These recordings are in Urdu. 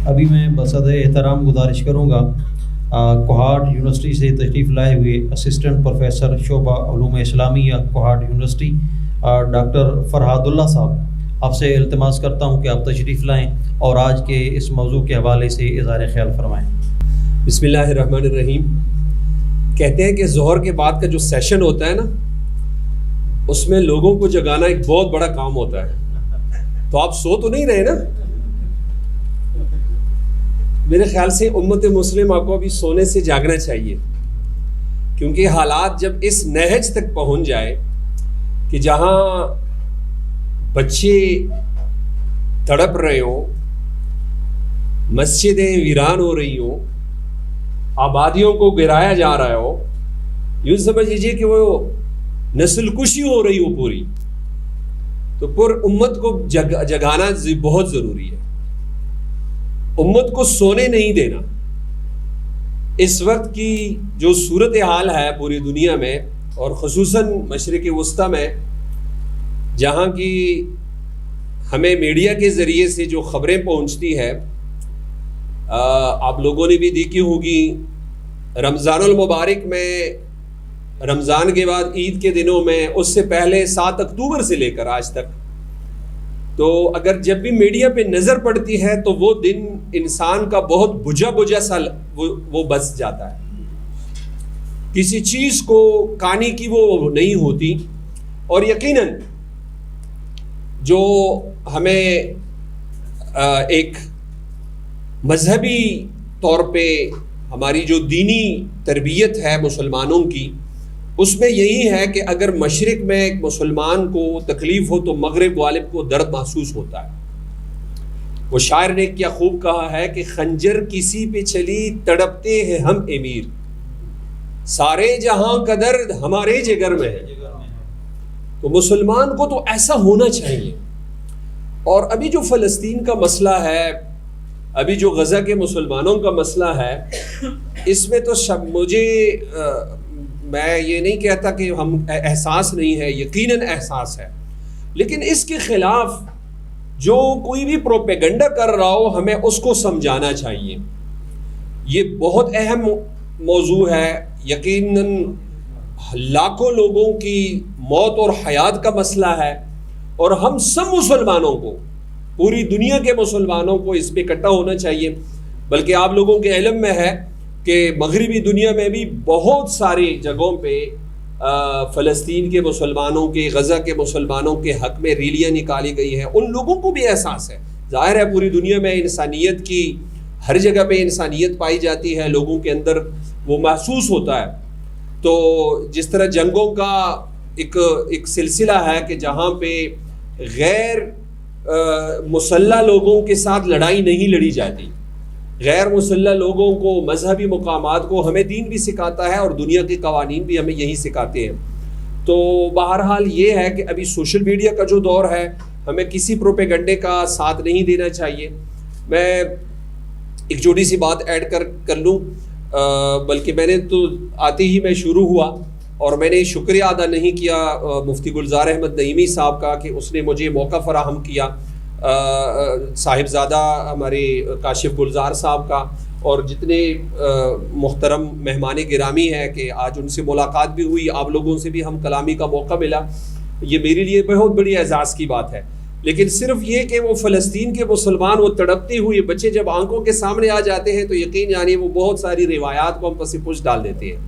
ابھی میں بصد احترام گزارش کروں گا کوہاٹ یونیورسٹی سے تشریف لائے ہوئے اسسٹنٹ پروفیسر شعبہ علوم اسلامیہ کوہاٹ یونیورسٹی ڈاکٹر فرحاد اللہ صاحب، آپ سے التماس کرتا ہوں کہ آپ تشریف لائیں اور آج کے اس موضوع کے حوالے سے اظہار خیال فرمائیں۔ بسم اللہ الرحمن الرحیم۔ کہتے ہیں کہ ظہر کے بعد کا جو سیشن ہوتا ہے نا، اس میں لوگوں کو جگانا ایک بہت بڑا کام ہوتا ہے۔ تو آپ سو تو نہیں رہے نا؟ میرے خیال سے امت مسلمہ کو ابھی سونے سے جاگنا چاہیے، کیونکہ حالات جب اس نہج تک پہنچ جائے کہ جہاں بچے تڑپ رہے ہوں، مسجدیں ویران ہو رہی ہوں، آبادیوں کو گرایا جا رہا ہو، یوں سمجھ لیجیے کہ وہ نسل کشی ہو رہی ہو پوری، تو پر امت کو جگانا بہت ضروری ہے۔ امت کو سونے نہیں دینا۔ اس وقت کی جو صورتحال ہے پوری دنیا میں اور خصوصاً مشرق وسطیٰ میں، جہاں کی ہمیں میڈیا کے ذریعے سے جو خبریں پہنچتی ہے، آپ لوگوں نے بھی دیکھی ہوگی، رمضان المبارک میں، رمضان کے بعد عید کے دنوں میں، اس سے پہلے 7 اکتوبر سے لے کر آج تک، تو اگر جب بھی میڈیا پہ نظر پڑتی ہے تو وہ دن انسان کا بہت بجھا سا وہ بس جاتا ہے، کسی چیز کو کہانی کی وہ نہیں ہوتی۔ اور یقیناً جو ہمیں ایک مذہبی طور پہ ہماری جو دینی تربیت ہے مسلمانوں کی، اس میں یہی ہے کہ اگر مشرق میں ایک مسلمان کو تکلیف ہو تو مغرب والے کو درد محسوس ہوتا ہے۔ وہ شاعر نے کیا خوب کہا ہے کہ خنجر کسی پہ چلی تڑپتے ہیں ہم امیر، سارے جہاں کا درد ہمارے جگر میں ہے۔ تو مسلمان کو تو ایسا ہونا چاہیے۔ اور ابھی جو فلسطین کا مسئلہ ہے، ابھی جو غزہ کے مسلمانوں کا مسئلہ ہے، اس میں تو مجھے میں یہ نہیں کہتا کہ ہم احساس نہیں ہے، یقیناً احساس ہے، لیکن اس کے خلاف جو کوئی بھی پروپیگنڈا کر رہا ہو، ہمیں اس کو سمجھانا چاہیے۔ یہ بہت اہم موضوع ہے، یقیناً لاکھوں لوگوں کی موت اور حیات کا مسئلہ ہے، اور ہم سب مسلمانوں کو، پوری دنیا کے مسلمانوں کو اس پہ اکٹھا ہونا چاہیے۔ بلکہ آپ لوگوں کے علم میں ہے کہ مغربی دنیا میں بھی بہت ساری جگہوں پہ فلسطین کے مسلمانوں کے، غزہ کے مسلمانوں کے حق میں ریلیاں نکالی گئی ہیں۔ ان لوگوں کو بھی احساس ہے، ظاہر ہے پوری دنیا میں انسانیت کی ہر جگہ پہ انسانیت پائی جاتی ہے، لوگوں کے اندر وہ محسوس ہوتا ہے۔ تو جس طرح جنگوں کا ایک سلسلہ ہے کہ جہاں پہ غیر مسلح لوگوں کے ساتھ لڑائی نہیں لڑی جاتی، غیر مسلح لوگوں کو، مذہبی مقامات کو ہمیں دین بھی سکھاتا ہے اور دنیا کے قوانین بھی ہمیں یہی سکھاتے ہیں۔ تو بہرحال یہ ہے کہ ابھی سوشل میڈیا کا جو دور ہے، ہمیں کسی پروپیگنڈے کا ساتھ نہیں دینا چاہیے۔ میں ایک چھوٹی سی بات ایڈ کر لوں، بلکہ میں نے تو آتے ہی میں شروع ہوا اور میں نے شکریہ ادا نہیں کیا مفتی گلزار احمد نعیمی صاحب کا کہ اس نے مجھے موقع فراہم کیا، صاحبزادہ ہمارے کاشف گلزار صاحب کا، اور جتنے محترم مہمان گرامی ہیں کہ آج ان سے ملاقات بھی ہوئی، آپ لوگوں سے بھی ہم کلامی کا موقع ملا، یہ میرے لیے بہت بڑی اعزاز کی بات ہے۔ لیکن صرف یہ کہ وہ فلسطین کے مسلمان، وہ تڑپتے ہوئے بچے جب آنکھوں کے سامنے آ جاتے ہیں تو یقین یعنی وہ بہت ساری روایات کو ہم پس پش ڈال دیتے ہیں۔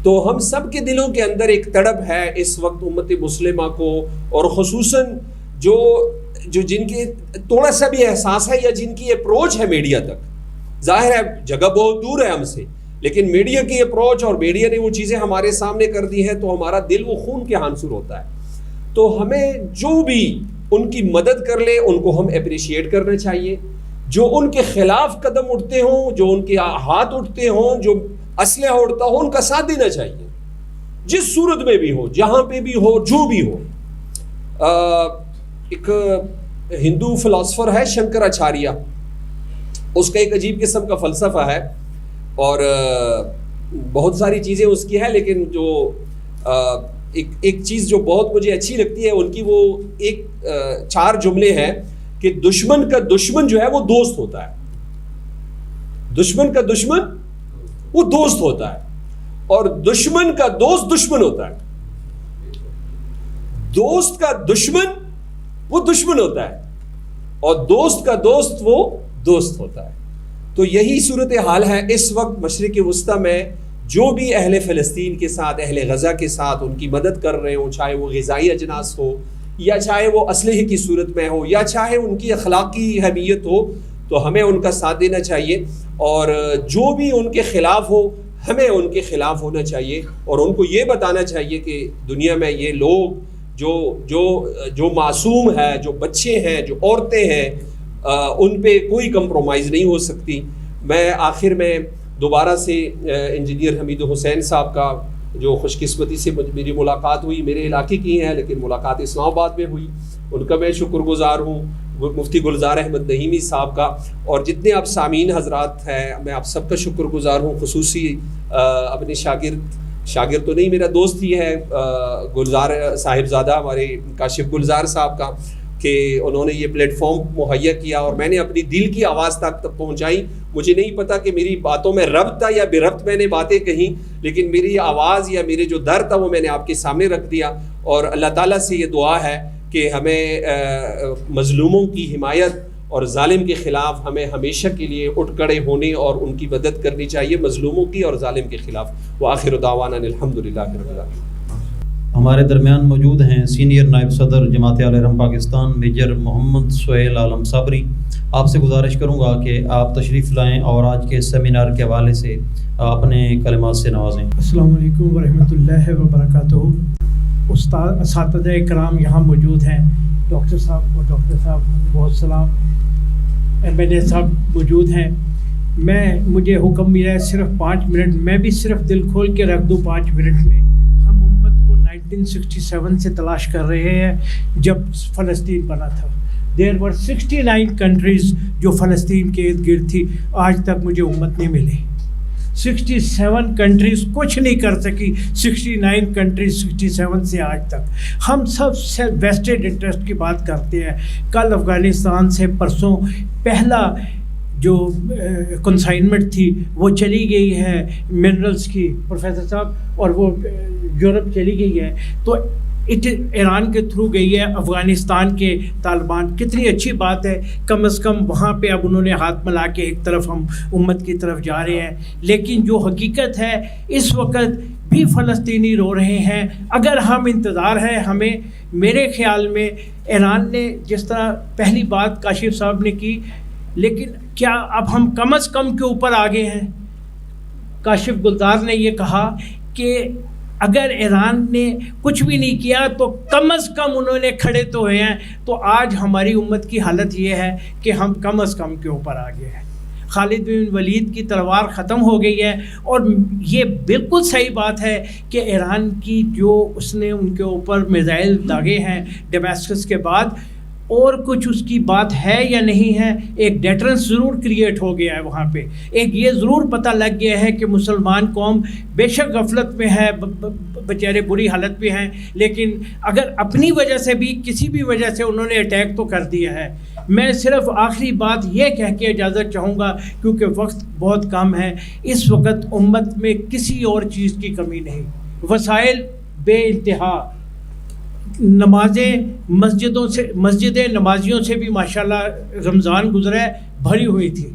تو ہم سب کے دلوں کے اندر ایک تڑپ ہے اس وقت امت مسلمہ کو، اور خصوصاً جو جن کے تھوڑا سا بھی احساس ہے یا جن کی اپروچ ہے میڈیا تک، ظاہر ہے جگہ بہت دور ہے ہم سے، لیکن میڈیا کی اپروچ اور میڈیا نے وہ چیزیں ہمارے سامنے کر دی ہیں تو ہمارا دل وہ خون کے حانصر ہوتا ہے۔ تو ہمیں جو بھی ان کی مدد کر لے ان کو ہم اپریشیٹ کرنا چاہیے، جو ان کے خلاف قدم اٹھتے ہوں، جو ان کے ہاتھ اٹھتے ہوں، جو اسلحہ اڑتا ہو، ان کا ساتھ دینا چاہیے، جس صورت میں بھی ہو، جہاں پہ بھی ہو، جو بھی ہو۔ ایک ہندو فلاسفر ہے شنکراچاریہ، اس کا ایک عجیب قسم کا فلسفہ ہے اور بہت ساری چیزیں اس کی ہے، لیکن جو ایک چیز جو بہت مجھے اچھی لگتی ہے ان کی، وہ ایک 4 جملے ہیں کہ دشمن کا دشمن جو ہے وہ دوست ہوتا ہے۔ دشمن کا دشمن وہ دوست ہوتا ہے, اور دشمن کا دوست دشمن ہوتا ہے. دوست کا دشمن وہ دشمن ہوتا ہے, اور دوست کا دوست وہ دوست ہوتا ہے. تو یہی صورتحال ہے اس وقت مشرق وسطیٰ میں. جو بھی اہل فلسطین کے ساتھ, اہل غزہ کے ساتھ ان کی مدد کر رہے ہوں, چاہے وہ غذائی اجناس ہو, یا چاہے وہ اسلحے کی صورت میں ہو, یا چاہے ان کی اخلاقی اہمیت ہو, تو ہمیں ان کا ساتھ دینا چاہیے. اور جو بھی ان کے خلاف ہو, ہمیں ان کے خلاف ہونا چاہیے, اور ان کو یہ بتانا چاہیے کہ دنیا میں یہ لوگ جو معصوم ہے, جو بچے ہیں, جو عورتیں ہیں, ان پہ کوئی کمپرومائز نہیں ہو سکتی. میں آخر میں دوبارہ سے انجینئر حمید حسین صاحب کا, جو خوش قسمتی سے میری ملاقات ہوئی, میرے علاقے کی ہیں لیکن ملاقات اسلام آباد میں ہوئی, ان کا میں شکر گزار ہوں. مفتی گلزار احمد نعیمی صاحب کا, اور جتنے آپ سامعین حضرات ہیں, میں آپ سب کا شکر گزار ہوں. خصوصی اپنے شاگرد تو نہیں, میرا دوست ہی ہے, گلزار صاحبزادہ ہمارے کاشف گلزار صاحب کا, کہ انہوں نے یہ پلیٹ فارم مہیا کیا اور میں نے اپنی دل کی آواز تک پہنچائی. مجھے نہیں پتا کہ میری باتوں میں ربط تھا یا بے ربط میں نے باتیں کہیں, لیکن میری آواز یا میرے جو درد تھا وہ میں نے آپ کے سامنے رکھ دیا. اور اللہ تعالیٰ سے یہ دعا ہے کہ ہمیں مظلوموں کی حمایت اور ظالم کے خلاف ہمیں ہمیشہ کے لیے اٹھ کھڑے ہونے اور ان کی مدد کرنی چاہیے, مظلوموں کی اور ظالم کے خلاف. وآخر دعوانا الحمدللہ رب العالمین. ہمارے درمیان موجود ہیں سینئر نائب صدر جماعت اہل حرم پاکستان میجر محمد سہیل عالم صابری. آپ سے گزارش کروں گا کہ آپ تشریف لائیں اور آج کے سیمینار کے حوالے سے اپنے کلمات سے نوازیں. السلام علیکم ورحمۃ اللہ وبرکاتہ. استاد اساتذہ کرام یہاں موجود ہیں, ڈاکٹر صاحب بہت سلام, ایم این اے صاحب موجود ہیں. مجھے حکم ملا ہے صرف 5 منٹ, میں بھی صرف دل کھول کے رکھ دوں 5 منٹ میں. ہم امت کو 1967 سے تلاش کر رہے ہیں جب فلسطین بنا تھا. دیر ور 69 کنٹریز جو فلسطین کے ارد گرد تھی, آج تک مجھے امت نہیں ملی. 67 کنٹریز کچھ نہیں کر سکی, 69 کنٹریز 67 سے آج تک. ہم سب ویسٹڈ انٹرسٹ کی بات کرتے ہیں. کل افغانستان سے پرسوں پہلا جو کنسائنمنٹ تھی وہ چلی گئی ہے منرلز کی پروفیسر صاحب, اور وہ یورپ چلی گئی ہے. تو ایران کے تھرو گئی ہے افغانستان کے طالبان. کتنی اچھی بات ہے, کم از کم وہاں پہ اب انہوں نے ہاتھ ملا کے ایک طرف ہم امت کی طرف جا رہے ہیں. لیکن جو حقیقت ہے اس وقت بھی فلسطینی رو رہے ہیں. اگر ہم انتظار ہے ہمیں, میرے خیال میں ایران نے جس طرح پہلی بات کاشف صاحب نے کی, لیکن کیا اب ہم کم از کم کے اوپر آگے ہیں؟ کاشف گلزار نے یہ کہا کہ اگر ایران نے کچھ بھی نہیں کیا تو کم از کم انہوں نے کھڑے تو ہوئے ہیں. تو آج ہماری امت کی حالت یہ ہے کہ ہم کم از کم کے اوپر آگے ہیں. خالد بن ولید کی تلوار ختم ہو گئی ہے, اور یہ بالکل صحیح بات ہے کہ ایران کی جو اس نے ان کے اوپر میزائل داغے ہیں ڈیماسکس کے بعد, اور کچھ اس کی بات ہے یا نہیں ہے, ایک ڈیٹرنس ضرور کریٹ ہو گیا ہے وہاں پہ. ایک یہ ضرور پتہ لگ گیا ہے کہ مسلمان قوم بے شک غفلت میں ہے, بیچارے بری حالت میں ہیں, لیکن اگر اپنی وجہ سے بھی کسی بھی وجہ سے انہوں نے اٹیک تو کر دیا ہے. میں صرف آخری بات یہ کہہ کے اجازت چاہوں گا کیونکہ وقت بہت کم ہے. اس وقت امت میں کسی اور چیز کی کمی نہیں, وسائل بے انتہا, نمازیں مسجدیں نمازیوں سے بھی ماشاءاللہ رمضان گزرا ہے بھری ہوئی تھی.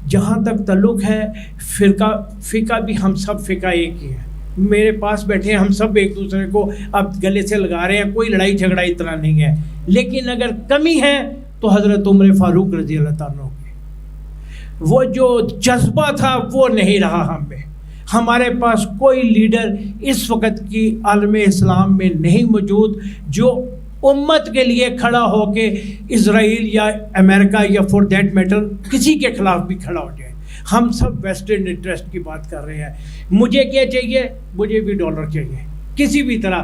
جہاں تک تعلق ہے فقہ بھی ہم سب فقہ ایک ہی ہیں. میرے پاس بیٹھے ہم سب ایک دوسرے کو اب گلے سے لگا رہے ہیں, کوئی لڑائی جھگڑا اتنا نہیں ہے. لیکن اگر کمی ہے تو حضرت عمر فاروق رضی اللہ تعالیٰ کی وہ جو جذبہ تھا وہ نہیں رہا ہم میں. ہمارے پاس کوئی لیڈر اس وقت کی عالم اسلام میں نہیں موجود جو امت کے لیے کھڑا ہو کے اسرائیل یا امریکہ یا فور دیٹ میٹر کسی کے خلاف بھی کھڑا ہو جائے. ہم سب ویسٹرن انٹرسٹ کی بات کر رہے ہیں. مجھے کیا چاہیے؟ مجھے بھی ڈالر چاہیے کسی بھی طرح.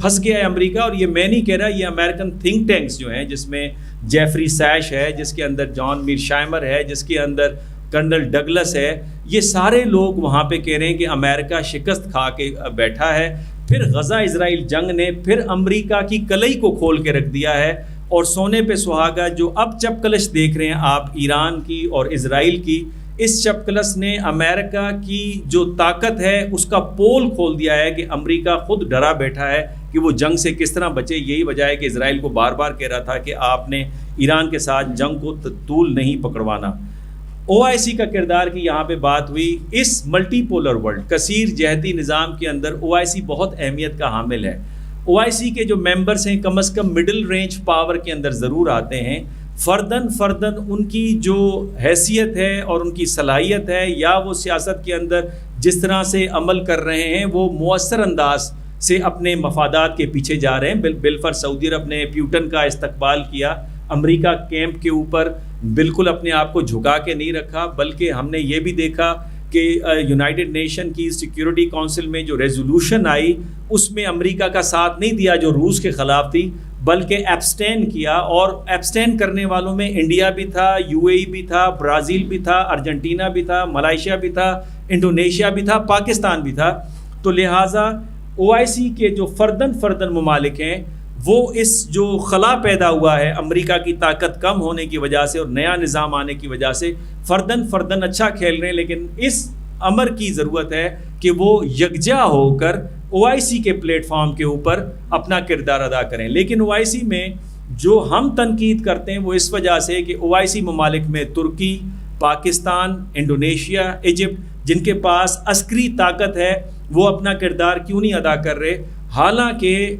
پھنس گیا ہے امریکہ. اور یہ میں نہیں کہہ رہا, یہ امریکن تھنک ٹینکس جو ہیں جس میں جیفری سیش ہے, جس کے اندر جان میرشائمر ہے, جس کے اندر کرنل ڈگلس ہے, یہ سارے لوگ وہاں پہ کہہ رہے ہیں کہ امریکہ شکست کھا کے بیٹھا ہے. پھر غزہ اسرائیل جنگ نے پھر امریکہ کی کلئی کو کھول کے رکھ دیا ہے, اور سونے پہ سہاگا جو اب چپکلش دیکھ رہے ہیں آپ ایران کی اور اسرائیل کی, اس چپکلس نے امریکہ کی جو طاقت ہے اس کا پول کھول دیا ہے کہ امریکہ خود ڈرا بیٹھا ہے کہ وہ جنگ سے کس طرح بچے. یہی وجہ ہے کہ اسرائیل کو بار بار کہہ رہا تھا کہ آپ نے ایران کے ساتھ جنگ کو طول نہیں پکڑوانا. OIC کا کردار کی یہاں پہ بات ہوئی. اس ملٹی پولر ورلڈ, کثیر جہتی نظام کے اندر OIC بہت اہمیت کا حامل ہے. OIC کے جو ممبرس ہیں کم از کم مڈل رینج پاور کے اندر ضرور آتے ہیں. فردن ان کی جو حیثیت ہے اور ان کی صلاحیت ہے, یا وہ سیاست کے اندر جس طرح سے عمل کر رہے ہیں وہ مؤثر انداز سے اپنے مفادات کے پیچھے جا رہے ہیں. بالفرض سعودی عرب نے پیوٹن کا استقبال کیا, امریکہ کیمپ کے اوپر بالکل اپنے آپ کو جھکا کے نہیں رکھا, بلکہ ہم نے یہ بھی دیکھا کہ یونائٹڈ نیشن کی سیکیورٹی کونسل میں جو ریزولوشن آئی اس میں امریکہ کا ساتھ نہیں دیا جو روس کے خلاف تھی, بلکہ ایبسٹین کیا. اور ایبسٹین کرنے والوں میں انڈیا بھی تھا, UAE بھی تھا, برازیل بھی تھا, ارجنٹینا بھی تھا, ملائیشیا بھی تھا, انڈونیشیا بھی تھا, پاکستان بھی تھا. تو لہٰذا OIC کے جو فردن ممالک ہیں وہ اس جو خلا پیدا ہوا ہے امریکہ کی طاقت کم ہونے کی وجہ سے اور نیا نظام آنے کی وجہ سے فردن اچھا کھیل رہے ہیں, لیکن اس امر کی ضرورت ہے کہ وہ یکجا ہو کر OIC کے پلیٹ فارم کے اوپر اپنا کردار ادا کریں. لیکن OIC میں جو ہم تنقید کرتے ہیں وہ اس وجہ سے کہ OIC ممالک میں ترکی, پاکستان, انڈونیشیا, ایجپٹ, جن کے پاس عسکری طاقت ہے, وہ اپنا کردار کیوں نہیں ادا کر رہے. حالانکہ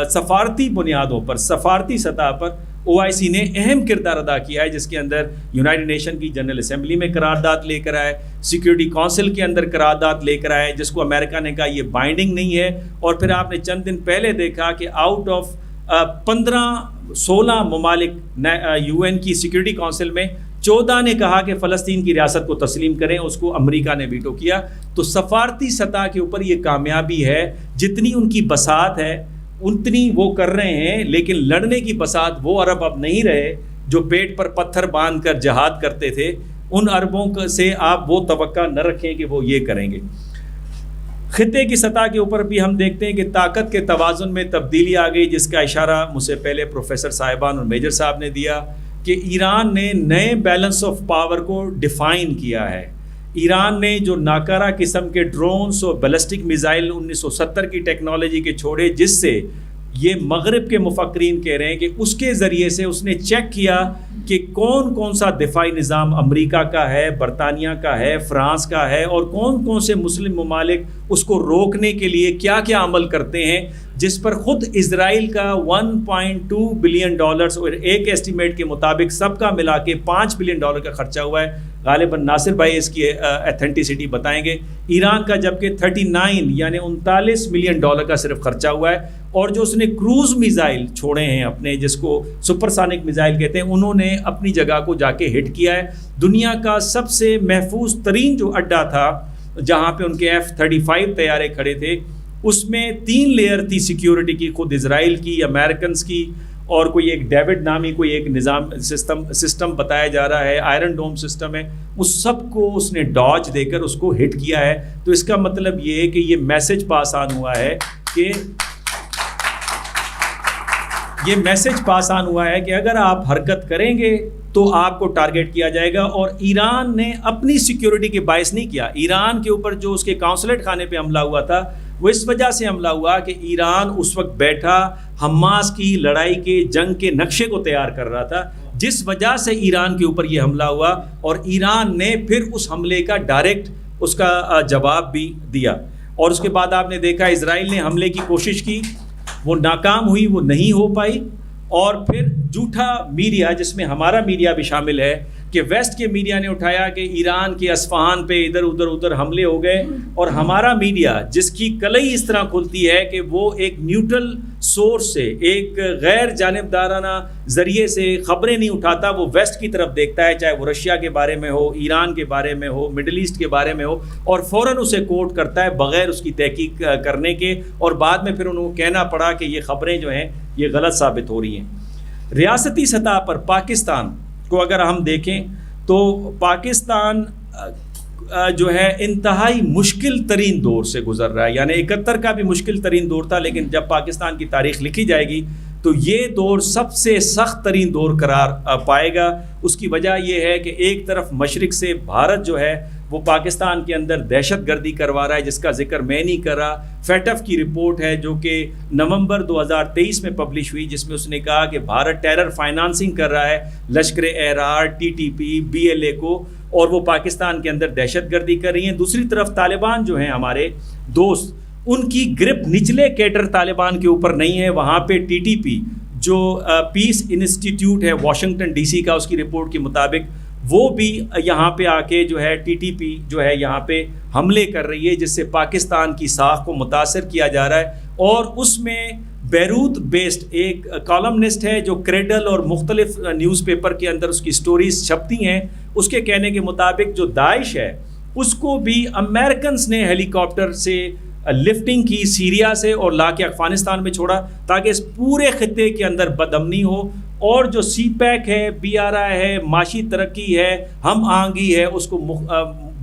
سفارتی بنیادوں پر, سفارتی سطح پر OIC نے اہم کردار ادا کیا ہے, جس کے اندر یونائٹڈ نیشن کی جنرل اسمبلی میں قرارداد لے کر آئے, سیکیورٹی کونسل کے اندر قرارداد لے کر آئے, جس کو امریکہ نے کہا یہ بائنڈنگ نہیں ہے. اور پھر آپ نے چند دن پہلے دیکھا کہ آؤٹ آف 15-16 ممالک UN کی سیکیورٹی کونسل میں 14 نے کہا کہ فلسطین کی ریاست کو تسلیم کریں, اس کو امریکہ نے ویٹو کیا. تو سفارتی سطح کے اوپر یہ کامیابی ہے, جتنی ان کی بساط ہے اتنی وہ کر رہے ہیں, لیکن لڑنے کی بساط وہ عرب اب نہیں رہے جو پیٹ پر پتھر باندھ کر جہاد کرتے تھے. ان عربوں سے آپ وہ توقع نہ رکھیں کہ وہ یہ کریں گے. خطے کی سطح کے اوپر بھی ہم دیکھتے ہیں کہ طاقت کے توازن میں تبدیلی آ گئی, جس کا اشارہ مجھ سے پہلے پروفیسر صاحبان اور میجر صاحب نے دیا کہ ایران نے نئے بیلنس آف پاور کو ڈیفائن کیا ہے. ایران نے جو ناکارہ قسم کے ڈرونز اور بیلسٹک میزائل 1970 کی ٹیکنالوجی کے چھوڑے, جس سے یہ مغرب کے مفکرین کہہ رہے ہیں کہ اس کے ذریعے سے اس نے چیک کیا کہ کون سا دفاعی نظام امریکہ کا ہے, برطانیہ کا ہے, فرانس کا ہے, اور کون سے مسلم ممالک اس کو روکنے کے لیے کیا کیا عمل کرتے ہیں, جس پر خود اسرائیل کا $1.2 بلین اور ایک ایسٹیمیٹ کے مطابق سب کا ملا کے $5 بلین کا خرچہ ہوا ہے. غالباً ناصر بھائی اس کی ایتھینٹسٹی بتائیں گے. ایران کا جبکہ 39 یعنی $39 ملین کا صرف خرچہ ہوا ہے. اور جو اس نے کروز میزائل چھوڑے ہیں اپنے, جس کو سپر سانک میزائل کہتے ہیں, انہوں نے اپنی جگہ کو جا کے ہٹ کیا ہے. دنیا کا سب سے محفوظ ترین جو اڈا تھا جہاں پہ ان کے F-35 طیارے کھڑے تھے, اس میں 3 لیئر تھی سیکیورٹی کی, خود اسرائیل کی, امریکنز کی, اور کوئی ایک ڈیوڈ نامی کوئی ایک نظام سسٹم بتایا جا رہا ہے, آئرن ڈوم سسٹم ہے. اس سب کو اس نے ڈاج دے کر اس کو ہٹ کیا ہے. تو اس کا مطلب یہ ہے کہ یہ میسج پاس آن ہوا ہے کہ اگر آپ حرکت کریں گے تو آپ کو ٹارگٹ کیا جائے گا. اور ایران نے اپنی سیکیورٹی کے باعث نہیں کیا. ایران کے اوپر جو اس کے قونصلیٹ خانے پہ حملہ ہوا تھا وہ اس وجہ سے حملہ ہوا کہ ایران اس وقت بیٹھا حماس کی لڑائی کے جنگ کے نقشے کو تیار کر رہا تھا, جس وجہ سے ایران کے اوپر یہ حملہ ہوا. اور ایران نے پھر اس حملے کا ڈائریکٹ اس کا جواب بھی دیا. اور اس کے بعد آپ نے دیکھا اسرائیل نے حملے کی کوشش کی, وہ ناکام ہوئی, وہ نہیں ہو پائی. اور پھر جھوٹا میڈیا, جس میں ہمارا میڈیا بھی شامل ہے, کہ ویسٹ کے میڈیا نے اٹھایا کہ ایران کے اصفہان پہ ادھر حملے ہو گئے، اور ہمارا میڈیا جس کی کلئی اس طرح کھلتی ہے کہ وہ ایک نیوٹرل سورس سے، ایک غیر جانبدارانہ ذریعے سے خبریں نہیں اٹھاتا، وہ ویسٹ کی طرف دیکھتا ہے، چاہے وہ رشیا کے بارے میں ہو، ایران کے بارے میں ہو، مڈل ایسٹ کے بارے میں ہو، اور فوراً اسے کوٹ کرتا ہے بغیر اس کی تحقیق کرنے کے، اور بعد میں پھر انہوں کو کہنا پڑا کہ یہ خبریں جو ہیں یہ غلط ثابت ہو رہی ہیں۔ ریاستی سطح پر پاکستان کو اگر ہم دیکھیں تو پاکستان جو ہے انتہائی مشکل ترین دور سے گزر رہا ہے، یعنی 71 کا بھی مشکل ترین دور تھا، لیکن جب پاکستان کی تاریخ لکھی جائے گی تو یہ دور سب سے سخت ترین دور قرار پائے گا۔ اس کی وجہ یہ ہے کہ ایک طرف مشرق سے بھارت جو ہے وہ پاکستان کے اندر دہشت گردی کروا رہا ہے، جس کا ذکر میں نہیں کر رہا۔ فیٹف کی رپورٹ ہے جو کہ نومبر 2023 میں پبلش ہوئی، جس میں اس نے کہا کہ بھارت ٹیرر فائنانسنگ کر رہا ہے لشکر احرار، TTP، BLA کو، اور وہ پاکستان کے اندر دہشت گردی کر رہی ہیں۔ دوسری طرف طالبان جو ہیں ہمارے دوست، ان کی گرپ نچلے کیڈر طالبان کے اوپر نہیں ہے، وہاں پہ TTP جو پیس انسٹیٹیوٹ ہے واشنگٹن DC کا، اس کی رپورٹ کے مطابق وہ بھی یہاں پہ آ کے جو ہے TTP جو ہے یہاں پہ حملے کر رہی ہے، جس سے پاکستان کی ساکھ کو متاثر کیا جا رہا ہے۔ اور اس میں بیروت بیسڈ ایک کالمنسٹ ہے جو کریڈل اور مختلف نیوز پیپر کے اندر اس کی سٹوریز چھپتی ہیں، اس کے کہنے کے مطابق جو داعش ہے اس کو بھی امریکنز نے ہیلی کاپٹر سے لفٹنگ کی سیریا سے اور لا کے افغانستان میں چھوڑا، تاکہ اس پورے خطے کے اندر بدامنی ہو، اور جو CPEC ہے، BRI ہے، معاشی ترقی ہے، ہم آہنگی ہے، اس کو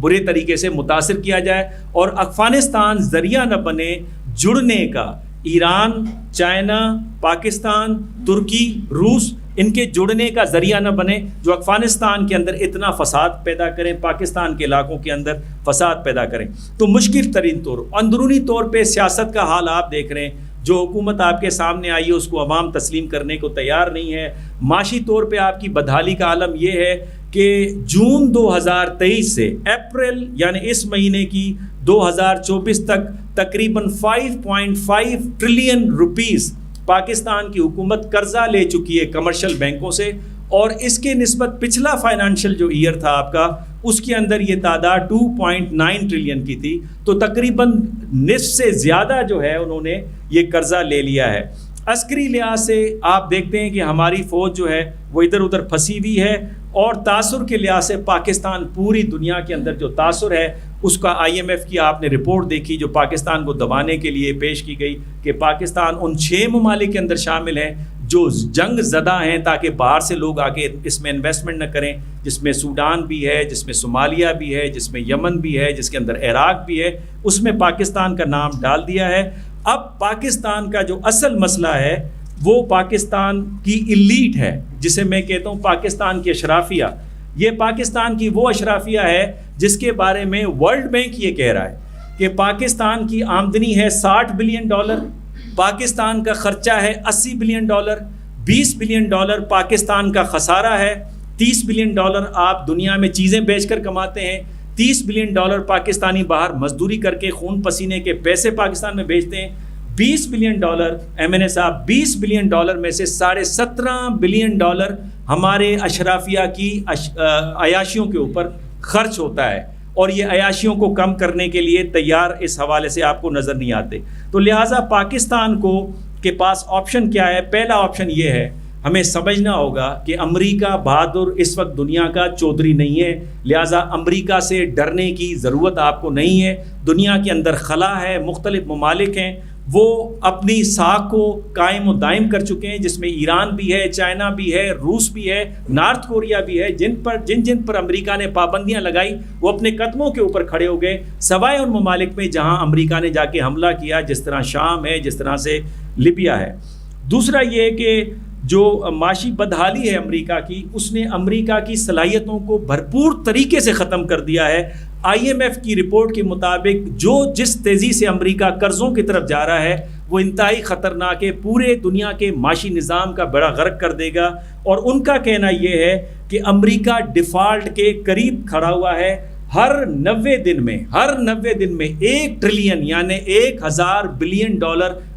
برے طریقے سے متاثر کیا جائے، اور افغانستان ذریعہ نہ بنے جڑنے کا۔ ایران، چائنا، پاکستان، ترکی، روس، ان کے جڑنے کا ذریعہ نہ بنے، جو افغانستان کے اندر اتنا فساد پیدا کریں، پاکستان کے علاقوں کے اندر فساد پیدا کریں۔ تو مشکل ترین طور، اندرونی طور پہ سیاست کا حال آپ دیکھ رہے ہیں، جو حکومت آپ کے سامنے آئی ہے اس کو عوام تسلیم کرنے کو تیار نہیں ہے۔ معاشی طور پہ آپ کی بدحالی کا عالم یہ ہے کہ جون 2023 سے اپریل یعنی اس مہینے کی 2024 تک تقریباً 5.5 ٹریلین روپیز پاکستان کی حکومت قرضہ لے چکی ہے کمرشل بینکوں سے، اور اس کے نسبت پچھلا فائنانشل جو ایئر تھا آپ کا، اس کے اندر یہ تعداد 2.9 ٹریلین کی تھی، تو تقریباً نصف سے زیادہ جو ہے انہوں نے یہ قرضہ لے لیا ہے۔ عسکری لحاظ سے آپ دیکھتے ہیں کہ ہماری فوج جو ہے وہ ادھر ادھر پھنسی ہوئی ہے، اور تاثر کے لحاظ سے پاکستان پوری دنیا کے اندر جو تاثر ہے اس کا IMF کی آپ نے رپورٹ دیکھی جو پاکستان کو دبانے کے لیے پیش کی گئی، کہ پاکستان ان 6 ممالک کے اندر شامل ہیں جو جنگ زدہ ہیں، تاکہ باہر سے لوگ آگے اس میں انویسٹمنٹ نہ کریں، جس میں سوڈان بھی ہے، جس میں صومالیہ بھی ہے، جس میں یمن بھی ہے، جس کے اندر عراق بھی ہے، اس میں پاکستان کا نام ڈال دیا ہے۔ اب پاکستان کا جو اصل مسئلہ ہے وہ پاکستان کی ایلیٹ ہے، جسے میں کہتا ہوں پاکستان کی اشرافیہ۔ یہ پاکستان کی وہ اشرافیہ ہے جس کے بارے میں ورلڈ بینک یہ کہہ رہا ہے کہ پاکستان کی آمدنی ہے $60 بلین، پاکستان کا خرچہ ہے $80 بلین، $20 بلین پاکستان کا خسارہ ہے، $30 بلین آپ دنیا میں چیزیں بیچ کر کماتے ہیں، $30 بلین پاکستانی باہر مزدوری کر کے خون پسینے کے پیسے پاکستان میں بیچتے ہیں، $20 بلین MNA صاحب، $20 بلین میں سے $17.5 بلین ہمارے اشرافیہ کی عیاشیوں کے اوپر خرچ ہوتا ہے، اور یہ عیاشیوں کو کم کرنے کے لیے تیار اس حوالے سے آپ کو نظر نہیں آتے۔ تو لہٰذا پاکستان کو کے پاس آپشن کیا ہے؟ پہلا آپشن یہ ہے، ہمیں سمجھنا ہوگا کہ امریکہ بہادر اس وقت دنیا کا چودھری نہیں ہے، لہٰذا امریکہ سے ڈرنے کی ضرورت آپ کو نہیں ہے۔ دنیا کے اندر خلا ہے، مختلف ممالک ہیں، وہ اپنی ساکھ کو قائم و دائم کر چکے ہیں، جس میں ایران بھی ہے، چائنا بھی ہے، روس بھی ہے، نارتھ کوریا بھی ہے، جن پر امریکہ نے پابندیاں لگائی وہ اپنے قدموں کے اوپر کھڑے ہو گئے، سوائے ان ممالک میں جہاں امریکہ نے جا کے حملہ کیا، جس طرح شام ہے، جس طرح سے لیبیا ہے۔ دوسرا یہ کہ جو معاشی بدحالی ہے امریکہ کی، اس نے امریکہ کی صلاحیتوں کو بھرپور طریقے سے ختم کر دیا ہے۔ IMF کی رپورٹ کے مطابق جس تیزی سے امریکہ قرضوں کی طرف جا رہا ہے وہ انتہائی خطرناک ہے، پورے دنیا کے معاشی نظام کا بڑا غرق کر دے گا، اور ان کا کہنا یہ ہے کہ امریکہ ڈیفالٹ کے قریب کھڑا ہوا ہے۔ ہر 90 دن میں 1 ٹریلین یعنی $1000 بلین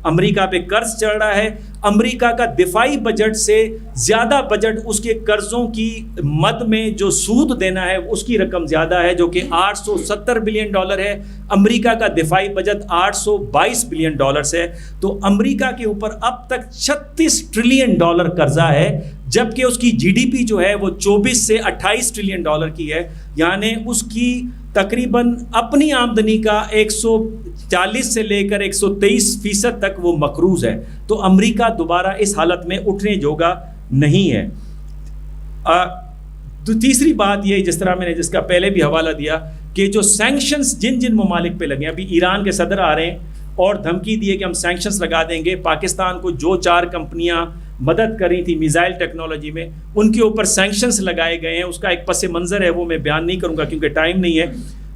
امریکہ پہ قرض چڑھ رہا ہے. امریکہ کا دفاعی بجٹ سے زیادہ بجٹ اس کے قرضوں کی مد میں جو سود دینا ہے اس کی رقم زیادہ ہے، جو کہ $870 بلین ہے. امریکہ کا دفاعی بجٹ $822 بلین ہے. تو امریکہ کے اوپر اب تک $36 ٹریلین قرضہ ہے، جبکہ اس کی جی ڈی پی جو ہے وہ 24 سے 28 ٹریلین کی ہے. یعنی اس کی تقریباً اپنی آمدنی کا 140 سے لے کر 123% تک وہ مقروض ہے. تو امریکہ دوبارہ اس حالت میں اٹھنے جوگا نہیں ہے. تیسری بات یہ، جس طرح میں نے جس کا پہلے بھی حوالہ دیا، کہ جو سینکشنز جن ممالک پہ لگے ہیں، ابھی ایران کے صدر آ رہے ہیں اور دھمکی دیے کہ ہم سینکشنز لگا دیں گے. پاکستان کو جو 4 کمپنیاں مدد کر رہی تھی میزائل ٹیکنالوجی میں، ان کے اوپر سینکشنز لگائے گئے ہیں. اس کا ایک پس منظر ہے، وہ میں بیان نہیں کروں گا کیونکہ ٹائم نہیں ہے.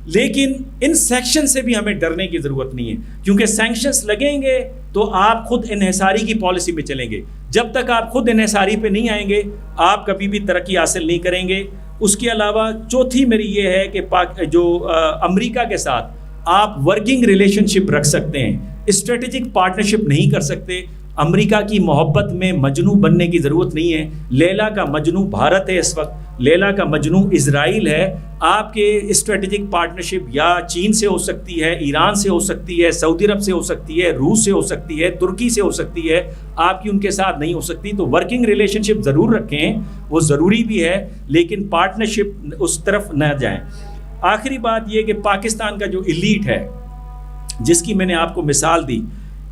لیکن ان سینکشن سے بھی ہمیں ڈرنے کی ضرورت نہیں ہے، کیونکہ سینکشنز لگیں گے تو آپ خود انحصاری کی پالیسی میں چلیں گے. جب تک آپ خود انحصاری پہ نہیں آئیں گے آپ کبھی بھی ترقی حاصل نہیں کریں گے. اس کے علاوہ چوتھی میری یہ ہے کہ امریکہ کے ساتھ آپ ورکنگ ریلیشن شپ رکھ سکتے ہیں، اسٹریٹجک پارٹنرشپ نہیں کر سکتے. امریکہ کی محبت میں مجنو بننے کی ضرورت نہیں ہے. لیلا کا مجنو بھارت ہے اس وقت، لیلا کا مجنو اسرائیل ہے. آپ کے اسٹریٹجک پارٹنرشپ یا چین سے ہو سکتی ہے، ایران سے ہو سکتی ہے، سعودی عرب سے ہو سکتی ہے، روس سے ہو سکتی ہے، ترکی سے ہو سکتی ہے. آپ کی ان کے ساتھ نہیں ہو سکتی. تو ورکنگ ریلیشن شپ ضرور رکھیں، وہ ضروری بھی ہے، لیکن پارٹنرشپ اس طرف نہ جائیں. آخری بات یہ کہ پاکستان کا جو ایلیٹ ہے، جس کی میں نے آپ کو مثال دی،